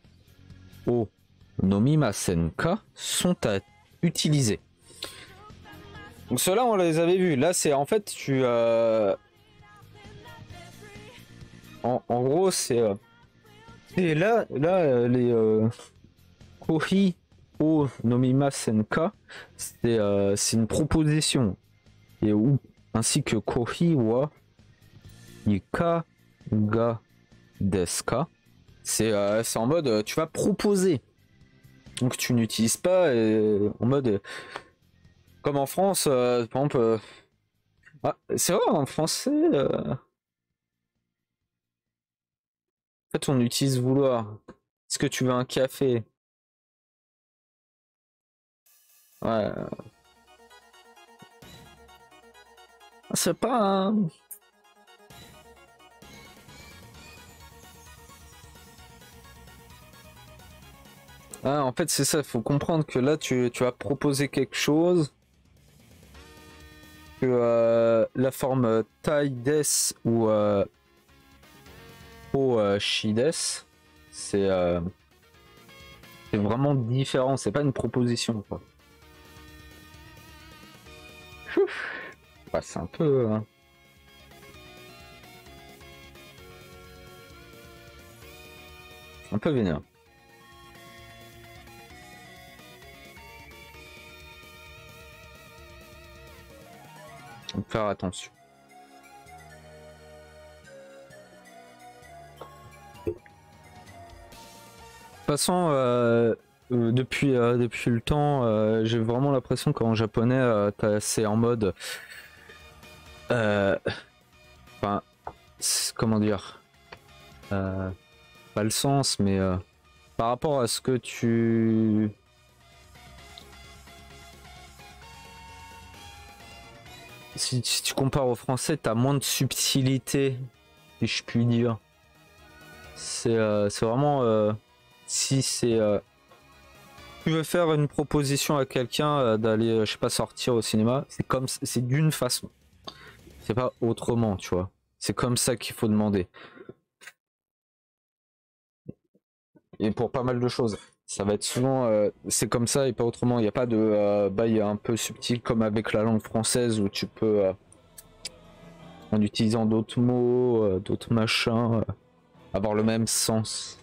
o nomimasen ka sont à utiliser. Donc ceux-là, on les avait vus. Là, c'est en fait, en gros, c'est... et là, les... Kohi o nomimasen ka, c'est une proposition. Et ou ainsi que kohi wa ika ga desu ka, c'est en mode tu vas proposer. Donc tu n'utilises pas en mode comme en France, par exemple. Ah, c'est vrai en français. En fait, on utilise vouloir. Est-ce que tu veux un café? Ouais. C'est pas un... Ah, en fait, c'est ça, il faut comprendre que là, tu vas proposer quelque chose, que la forme tai des ou o shi des, c'est vraiment différent, c'est pas une proposition, quoi. Bah, c'est un peu... un peu vénère. Donc faire attention. De toute façon, depuis le temps, j'ai vraiment l'impression qu'en japonais, c'est en mode... Enfin, comment dire, pas le sens, mais par rapport à ce que si tu compares au français, t'as moins de subtilité, si je puis dire. C'est vraiment si c'est tu veux faire une proposition à quelqu'un d'aller, je sais pas, sortir au cinéma, c'est d'une façon. C'est pas autrement, tu vois. C'est comme ça qu'il faut demander. Et pour pas mal de choses, ça va être souvent, c'est comme ça et pas autrement. Il n'y a pas de bail un peu subtil comme avec la langue française où tu peux, en utilisant d'autres mots, d'autres machins, avoir le même sens.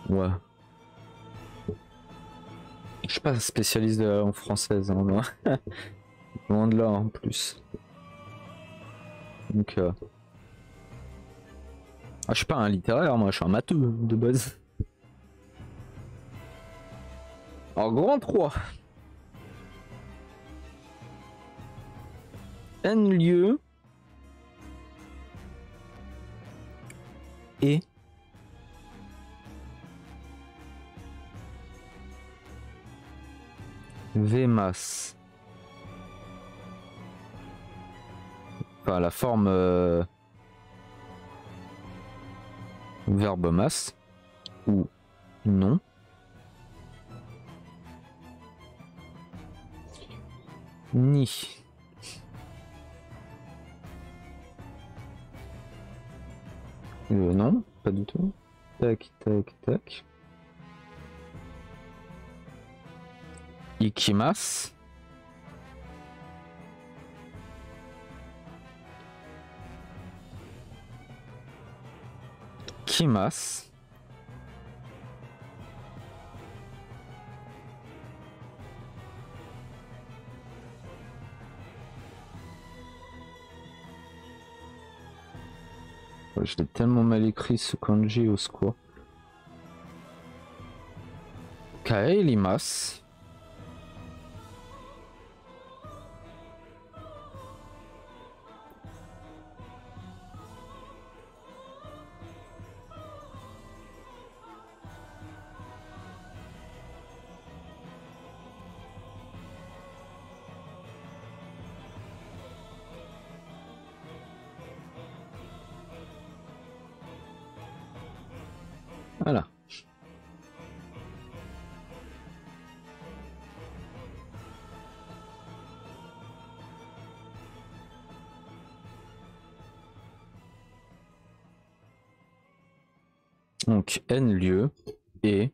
Ouais. Je suis pas spécialiste de la langue française, hein, loin. Loin de là en plus. Donc, je suis pas un littéraire, moi, je suis un matheux de base. Alors, grand 3. N lieu et Vmas. Enfin, la forme verbe mas ou non. Ni. Non, pas du tout. Tac, tac, tac. Ikimasu. Kimasu. Je l'ai tellement mal écrit ce kanji, au secours. Kaerimasu. Voilà. Donc n lieu et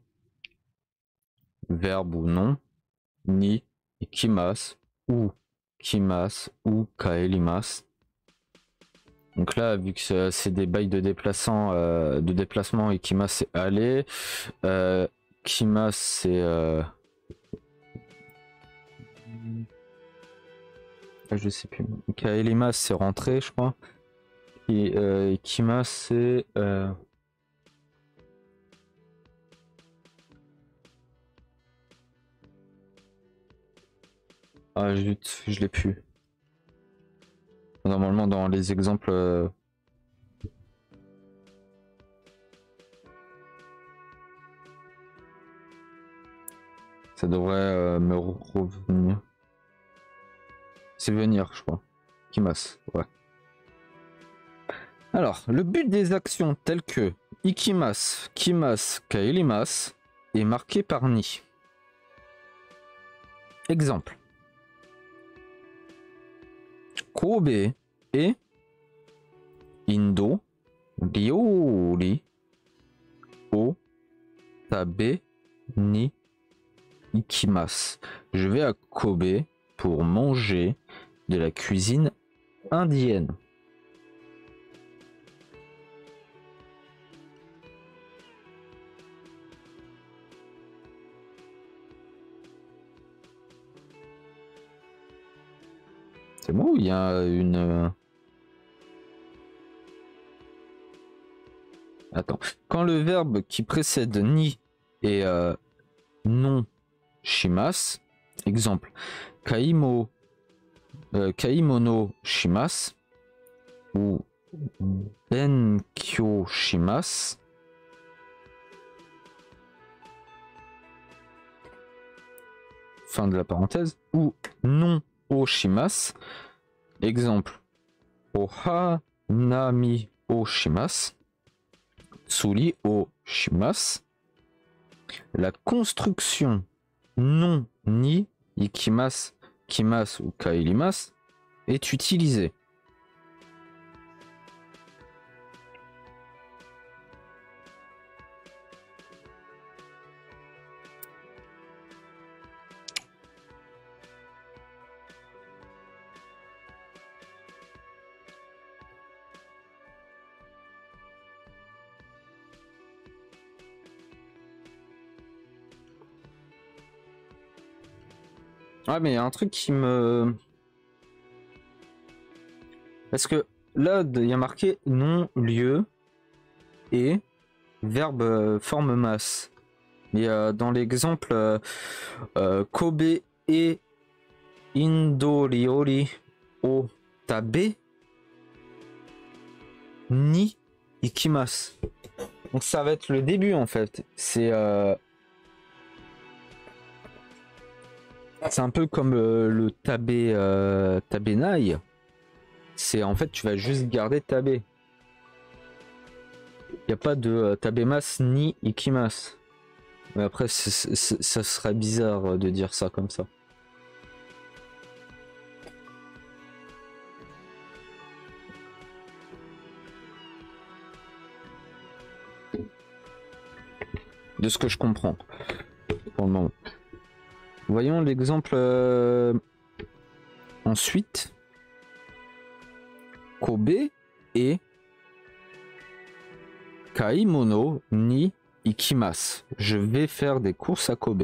verbe ou non, ni ikimasu ou kimasu ou kaerimasu. Donc là, vu que c'est des bails de déplacement, ikimasu c'est aller, kimasu c'est je sais plus. Kaerimasu c'est rentrer, je crois. Et ikimasu c'est ah zut, je l'ai plus. Normalement dans les exemples ça devrait me revenir. C'est venir, je crois. Ikimasu, ouais. Alors, le but des actions telles que ikimasu, kimasu, kaerimasu est marqué par ni. Exemple. Kobe et Indo ryori o tabe ni ikimasu. Je vais à Kobe pour manger de la cuisine indienne. C'est bon, il y a une... Attends. Quand le verbe qui précède ni est non shimasu, exemple, kaimono shimasu ou benkyou shimasu, fin de la parenthèse, ou non o shimasu, exemple, ohanami o shimasu, tsuri o shimasu. La construction non ni ikimasu, kimasu ou kaerimasu est utilisée. Ouais, mais il y a un truc qui me... Parce que là, il y a marqué nom, lieu et verbe forme masse. Et dans l'exemple Kobe et Indo ryori o tabe ni ikimasu. Donc ça va être le début en fait. C'est un peu comme le tabenai. C'est en fait tu vas juste garder tabe. Il n'y a pas de tabemas ni ikimasu. Mais après ça serait bizarre de dire ça comme ça. De ce que je comprends pour le moment. Voyons l'exemple ensuite. Kobe et kaimono ni ikimasu. Je vais faire des courses à Kobe.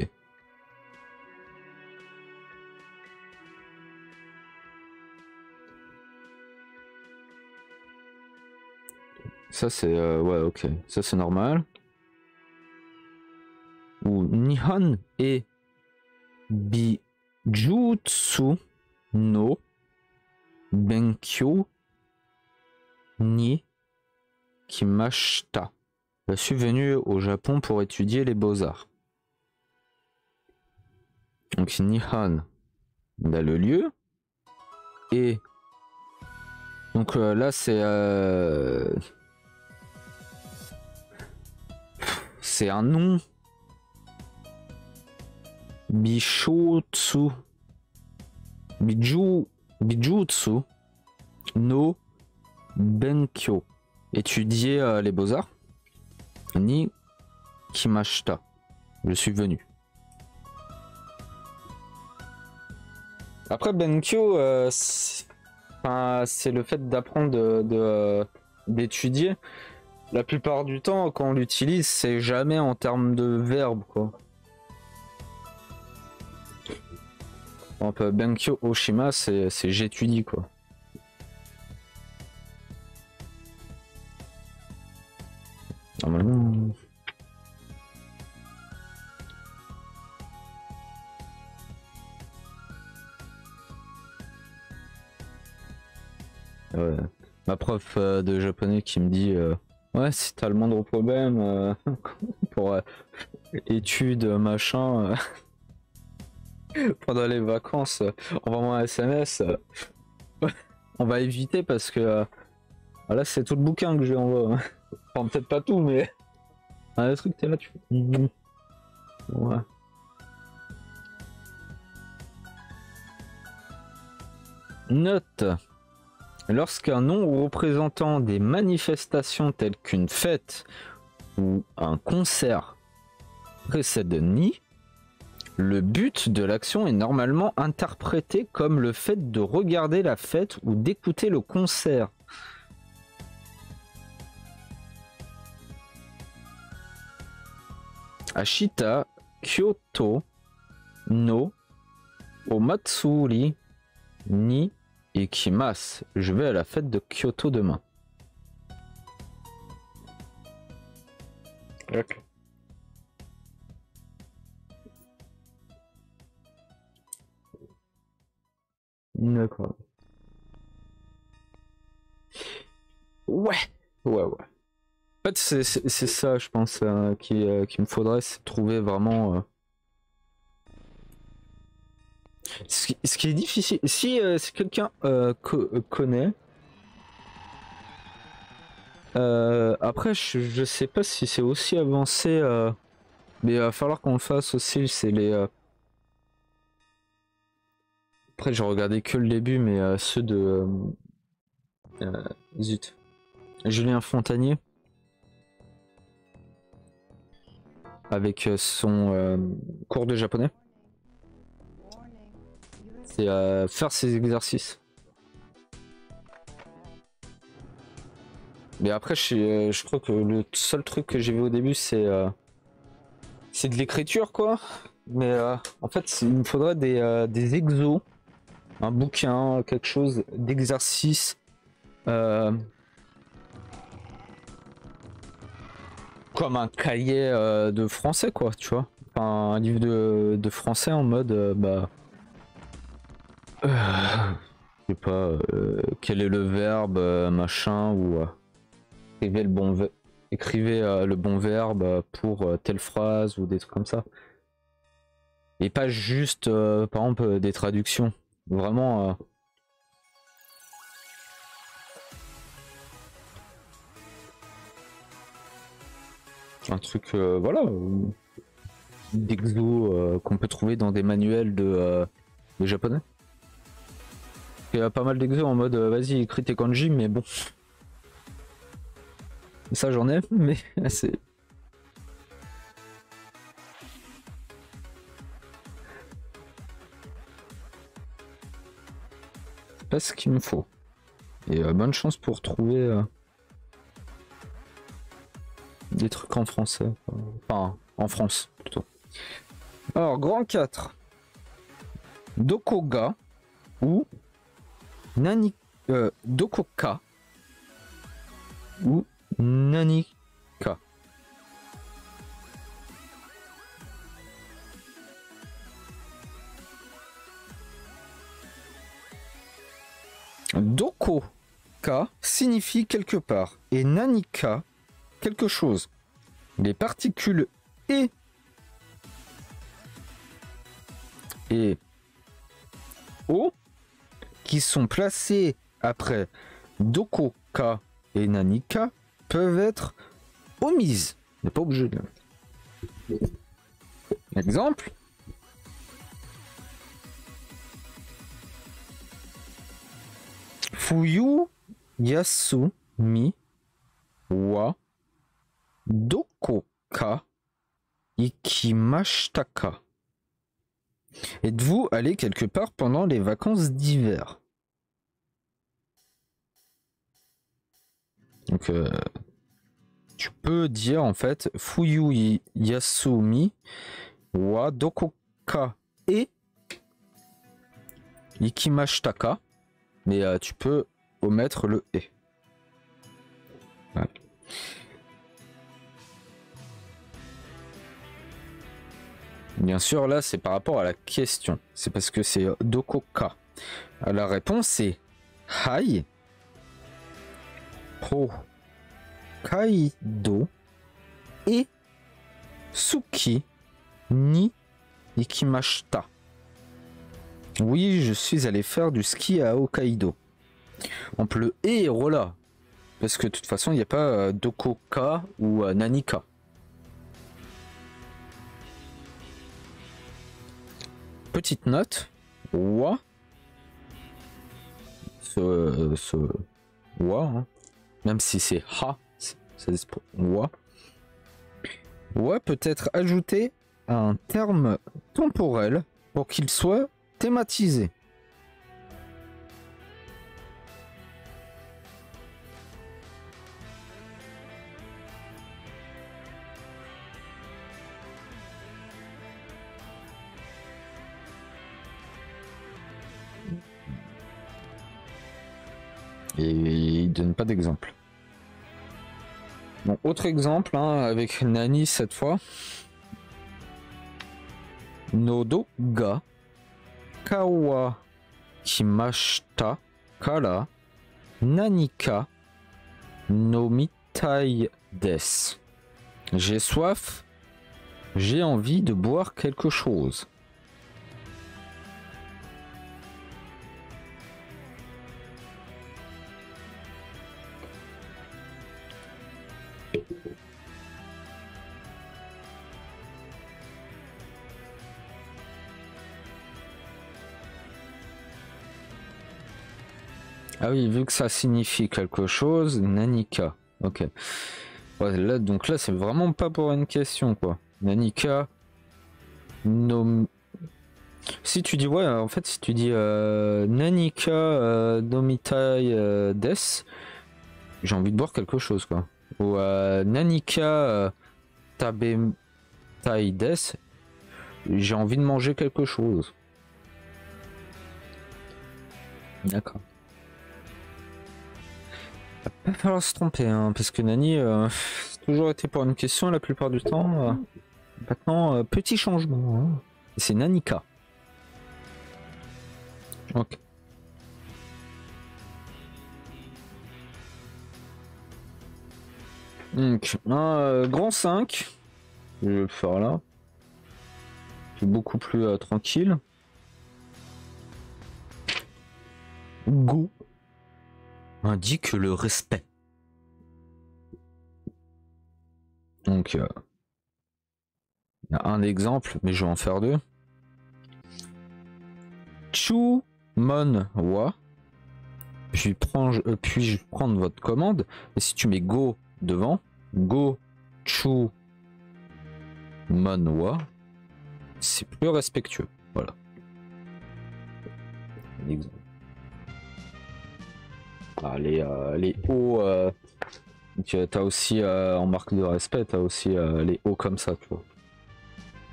Ça c'est ouais, ok, ça c'est normal. Ou Nihon et Bijutsu no Benkyou ni Kimashita. Je suis venu au Japon pour étudier les beaux-arts. Donc Nihon, on a le lieu. Et donc là c'est c'est un nom. Bishotsu. Bijutsu no Benkyo. Étudier les beaux-arts. Ni Kimashita. Je suis venu. Après Benkyo, c'est le fait d'apprendre d'étudier. La plupart du temps, quand on l'utilise, c'est jamais en termes de verbe, quoi. Benkyo Oshima, c'est j'étudie, quoi. Normalement. Ouais. Ma prof de japonais qui me dit ouais, si t'as le moindre problème pour études machin pendant les vacances, envoie-moi un SMS. On va éviter parce que là c'est tout le bouquin que j'ai envoyé. Enfin peut-être pas tout mais un truc t'es là tu fais. Ouais. Note. Lorsqu'un nom représentant des manifestations telles qu'une fête ou un concert précède ni, le but de l'action est normalement interprété comme le fait de regarder la fête ou d'écouter le concert. Ashita Kyoto no Omatsuri ni Ikimasu. Je vais à la fête de Kyoto demain. Ok. D'accord. Ouais. Ouais. En fait, c'est ça, je pense, qu'il me faudrait, c'est trouver vraiment... Ce qui est difficile, si quelqu'un connaît, après je sais pas si c'est aussi avancé, mais il va falloir qu'on le fasse aussi, c'est les... Après j'ai regardé que le début, mais ceux de... zut. Julien Fontanier. Avec son cours de japonais. C'est faire ses exercices. Mais après, je crois que le seul truc que j'ai vu au début, c'est de l'écriture, quoi. Mais en fait, il me faudrait des exos, un bouquin, quelque chose d'exercice. Comme un cahier de français, quoi, tu vois. Enfin, un livre de français en mode, je sais pas, quel est le verbe, machin, ou écrivez le bon verbe pour telle phrase ou des trucs comme ça. Et pas juste, par exemple, des traductions. Vraiment. Un truc, voilà, d'exo qu'on peut trouver dans des manuels de japonais. Il y a pas mal d'exos en mode vas-y écris tes kanji, mais bon. Ça j'en ai, mais c'est... pas ce qu'il me faut. Et bonne chance pour trouver des trucs en français. Enfin, en France plutôt. Alors, grand 4. Dokoga ou Nani... Dokoka ou Nanika. Dokoka signifie quelque part et Nanika quelque chose. Les particules et O qui sont placées après Dokoka et Nanika peuvent être omises. On n'est pas obligé de... Exemple. Fuyu yasu mi wa doko ka ikimashita ka. Êtes-vous allé quelque part pendant les vacances d'hiver? Donc, tu peux dire en fait Fuyu Yasumi wa Dokoka et Ikimashitaka, mais tu peux omettre le et. Ouais. Bien sûr, là, c'est par rapport à la question. C'est parce que c'est Dokoka. La réponse c'est Hai Ho Kaido et Suki ni Ikimashita. Oui, je suis allé faire du ski à Hokkaido. On peut le et là. Parce que de toute façon, il n'y a pas Dokoka ou Nanika. Petite note. Wa. Ce wa. Hein. Même si c'est ha. C'est wa. Wa peut être ajouté à un terme temporel pour qu'il soit thématisé. Et il donne pas d'exemple. Bon, autre exemple, hein, avec Nani cette fois. Nodo ga kawa kimashita kara nanika no mitai desu. J'ai soif, j'ai envie de boire quelque chose. Ah oui, vu que ça signifie quelque chose, Nanika. Ok. Ouais, là, donc là, c'est vraiment pas pour une question, quoi. Nanika. No... Si tu dis, ouais, en fait, si tu dis Nanika Nomitai Des, j'ai envie de boire quelque chose, quoi. Ou Nanika Tabetai Des, j'ai envie de manger quelque chose. D'accord. Il va falloir se tromper, hein, parce que Nani, c'est toujours été pour une question la plupart du temps. Maintenant, petit changement. Hein. C'est Nanika. Ok. Donc, un grand 5. Je vais le faire là. C'est beaucoup plus tranquille. Go indique le respect. Donc, il y a un exemple, mais je vais en faire deux. Chu Mon Wa. Puis-je prendre votre commande? Et si tu mets Go devant, Go Chu Mon Wa, c'est plus respectueux. Voilà. Un exemple. Ah, les hauts, tu as aussi en marque de respect, tu as aussi les hauts comme ça, tu vois.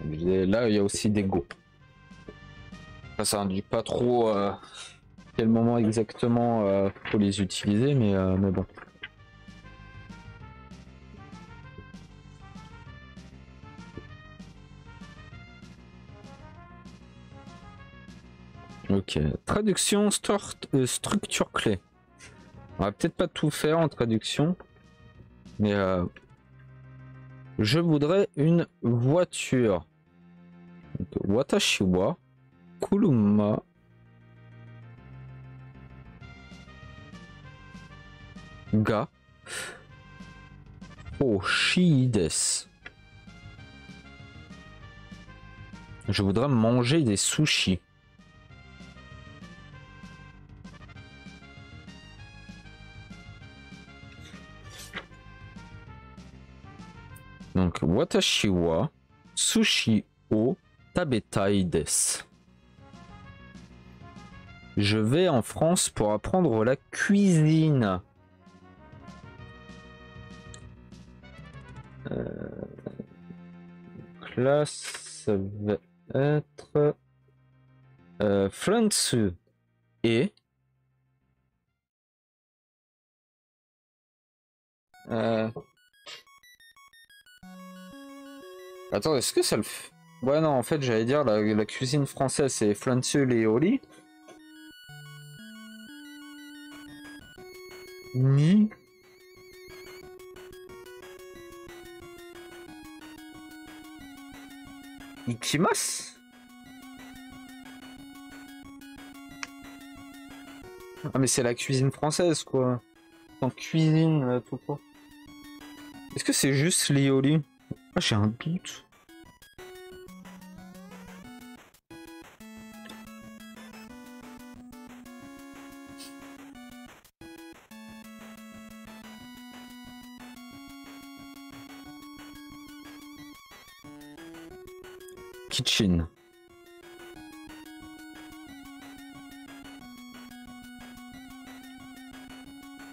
Là, il y a aussi des go. Ça indique pas trop quel moment exactement faut les utiliser, mais bon. Ok, traduction structure clé. On va peut-être pas tout faire en traduction, mais je voudrais une voiture. Donc, watashi wa kuruma ga hoshii desu. Je voudrais manger des sushis. Donc, watashi wa sushi o tabetai desu. Je vais en France pour apprendre la cuisine. Là, ça va être Fluency et attends, est-ce que ça le fait? Ouais, non, en fait, j'allais dire la cuisine française, c'est Fluency et Oli. Ni. Ikimas. Ah, mais c'est la cuisine française, quoi. En cuisine, tout quoi. Est-ce que c'est juste Lioli? Ah, j'ai un doute. Kitchen.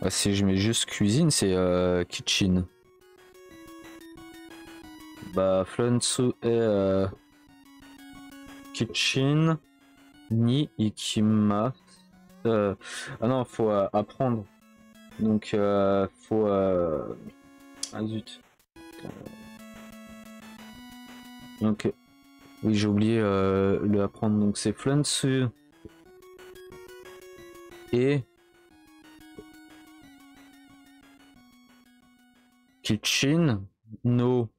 Ah, si je mets juste cuisine, c'est kitchen. Bah, Fluency est kitchen ni ikima. Ah non, faut apprendre. Donc, faut. Ah zut. Donc, oui, j'ai oublié le apprendre. Donc, c'est Fluency et kitchen no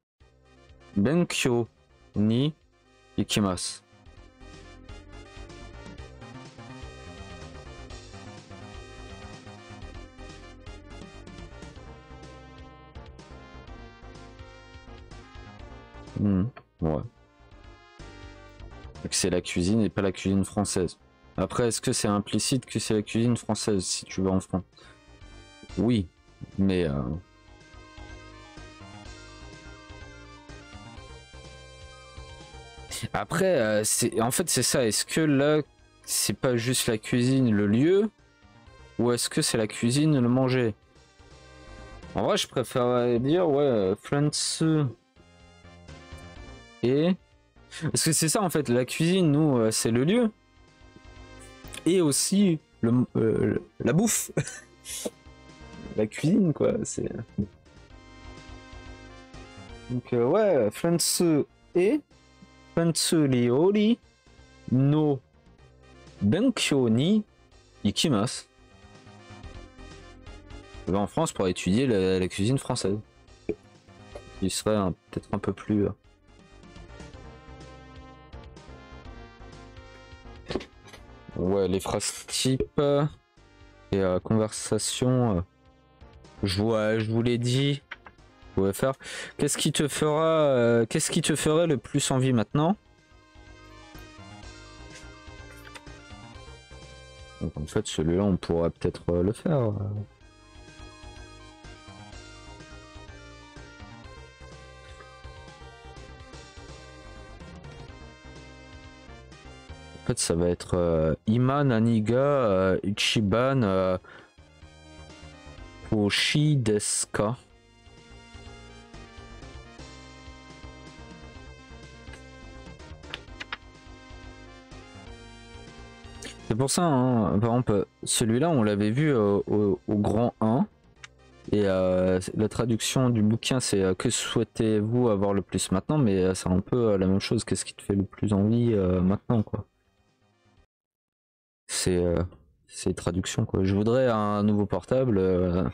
benkyo ni ikimasu. Ouais. C'est la cuisine et pas la cuisine française. Après, est-ce que c'est implicite que c'est la cuisine française si tu vas en France? Oui, mais après, en fait c'est ça. Est-ce que là, c'est pas juste la cuisine, le lieu, ou est-ce que c'est la cuisine, le manger? En vrai, je préférerais dire ouais, France et parce que c'est ça en fait. La cuisine, nous, c'est le lieu et aussi la bouffe. La cuisine quoi, c'est donc ouais, France et Ryori no Benkyou ni Ikimasu. Je vais en France pour étudier la cuisine française. Qui serait peut-être un peu plus. Ouais, les phrases type et conversation. Je vous l'ai dit. Vous pouvez faire. Qu'est-ce qui te fera. Qu'est-ce qui te ferait le plus envie maintenant? Donc en fait, celui-là, on pourrait peut-être le faire. En fait, ça va être Ima, Naniga, Ichiban, Oshi desu ka? C'est pour ça, hein, par exemple, celui-là, on l'avait vu au grand 1. Et la traduction du bouquin, c'est que souhaitez-vous avoir le plus maintenant, mais c'est un peu la même chose. Qu'est-ce qui te fait le plus envie maintenant, quoi. C'est traduction, quoi. Je voudrais un nouveau portable.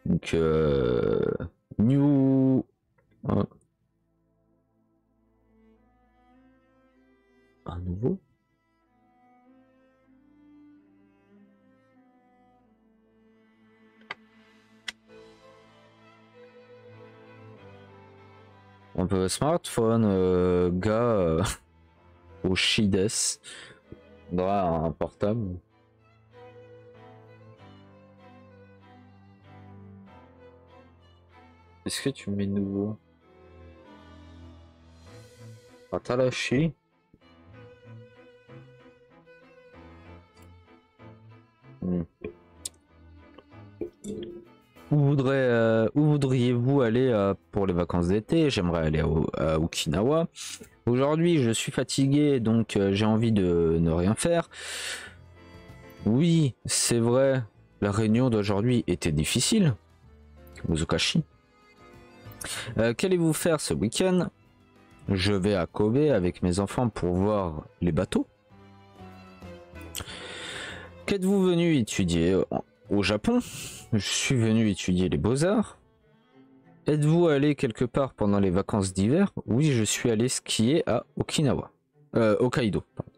Donc, new. Un nouveau? Un peu smartphone, gars, au Shides. On aura un portable. Est-ce que tu mets nouveau? Ah, t'as lâché. Où voudriez-vous aller pour les vacances d'été? J'aimerais aller à Okinawa. Aujourd'hui, je suis fatigué, donc j'ai envie de ne rien faire. Oui, c'est vrai, la réunion d'aujourd'hui était difficile. Uzukashi. Qu'allez-vous faire ce week-end? Je vais à Kobe avec mes enfants pour voir les bateaux. Qu'êtes-vous venu étudier au Japon? Je suis venu étudier les beaux-arts. Êtes-vous allé quelque part pendant les vacances d'hiver? Oui, je suis allé skier à Okinawa. Hokkaido. Pardon.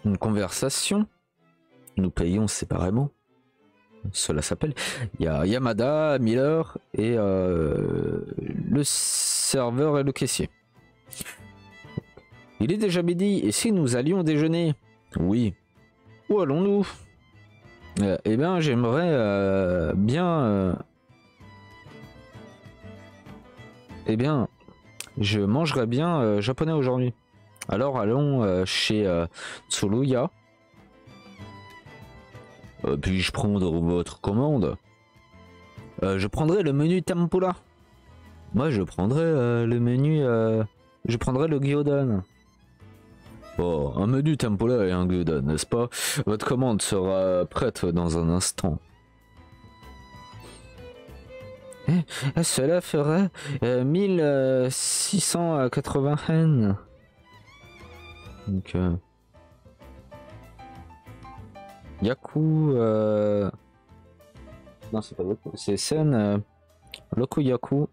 Une conversation. Nous payons séparément. Cela s'appelle. Il y a Yamada, Miller et le serveur et le caissier. Il est déjà midi, et si nous allions déjeuner? Oui. Où allons-nous? Eh bien, j'aimerais bien... Eh bien, je mangerais bien japonais aujourd'hui. Alors allons chez Tsuruya. Puis-je prendre votre commande? Je prendrai le menu tempura. Moi, je prendrai le menu... je prendrai le gyudon. Oh, un menu tempura et un gyudon, n'est-ce pas? Votre commande sera prête dans un instant. Cela ferait 1680 yen. Donc... Yaku... Non, c'est pas Yaku, c'est Sen... Lokuyaku...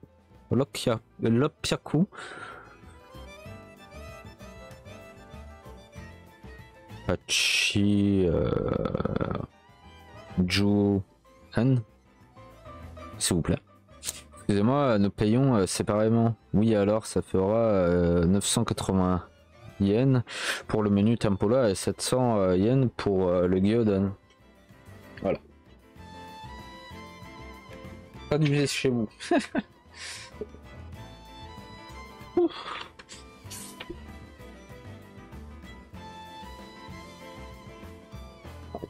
Lopyaku... Pachi... Ju... Han, s'il vous plaît. Excusez-moi, nous payons séparément. Oui, alors ça fera 980 yens pour le menu tempura et 700 yens pour le gyudon. Voilà. Traduisez chez vous.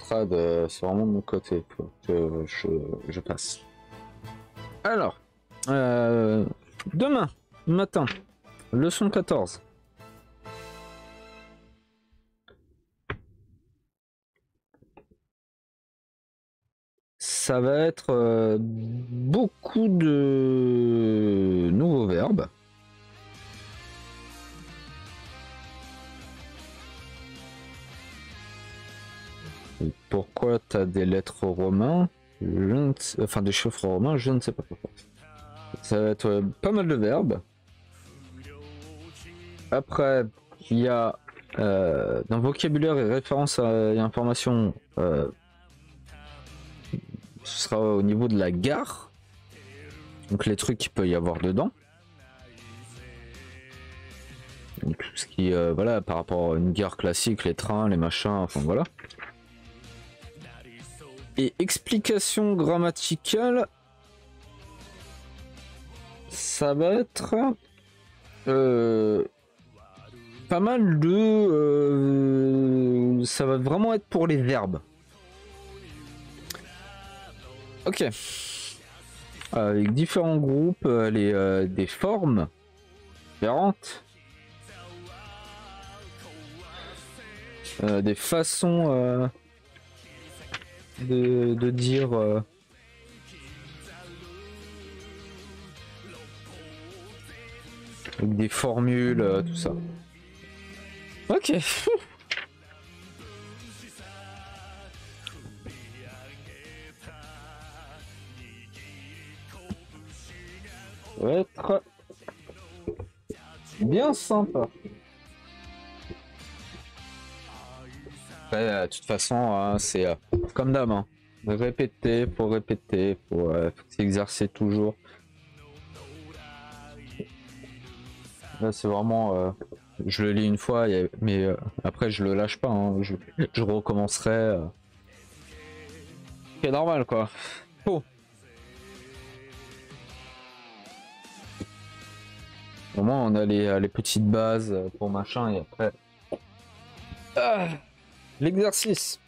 Trad, c'est vraiment de mon côté que je passe. Alors, demain matin, leçon 14. Ça va être beaucoup de nouveaux verbes. Et pourquoi tu as des lettres romains? Enfin des chiffres romains, je ne sais pas pourquoi. Ça va être pas mal de verbes. Après, il y a dans vocabulaire et référence et information, ce sera au niveau de la gare. Donc les trucs qu'il peut y avoir dedans. Donc tout ce qui voilà, par rapport à une gare classique, les trains, les machins, enfin voilà. Et explication grammaticale, ça va être pas mal de... ça va vraiment être pour les verbes. Ok. Avec différents groupes, des formes différentes. Des façons de dire... avec des formules, tout ça. Ok. Ça va être bien sympa. Après, de toute façon, hein, c'est comme d'hab. Hein. Répéter, faut s'exercer toujours. Là, c'est vraiment. Je le lis une fois, mais après, je le lâche pas. Hein. Je recommencerai. C'est normal, quoi. Oh. Au moins, on a les petites bases pour machin, et après. Ah, l'exercice.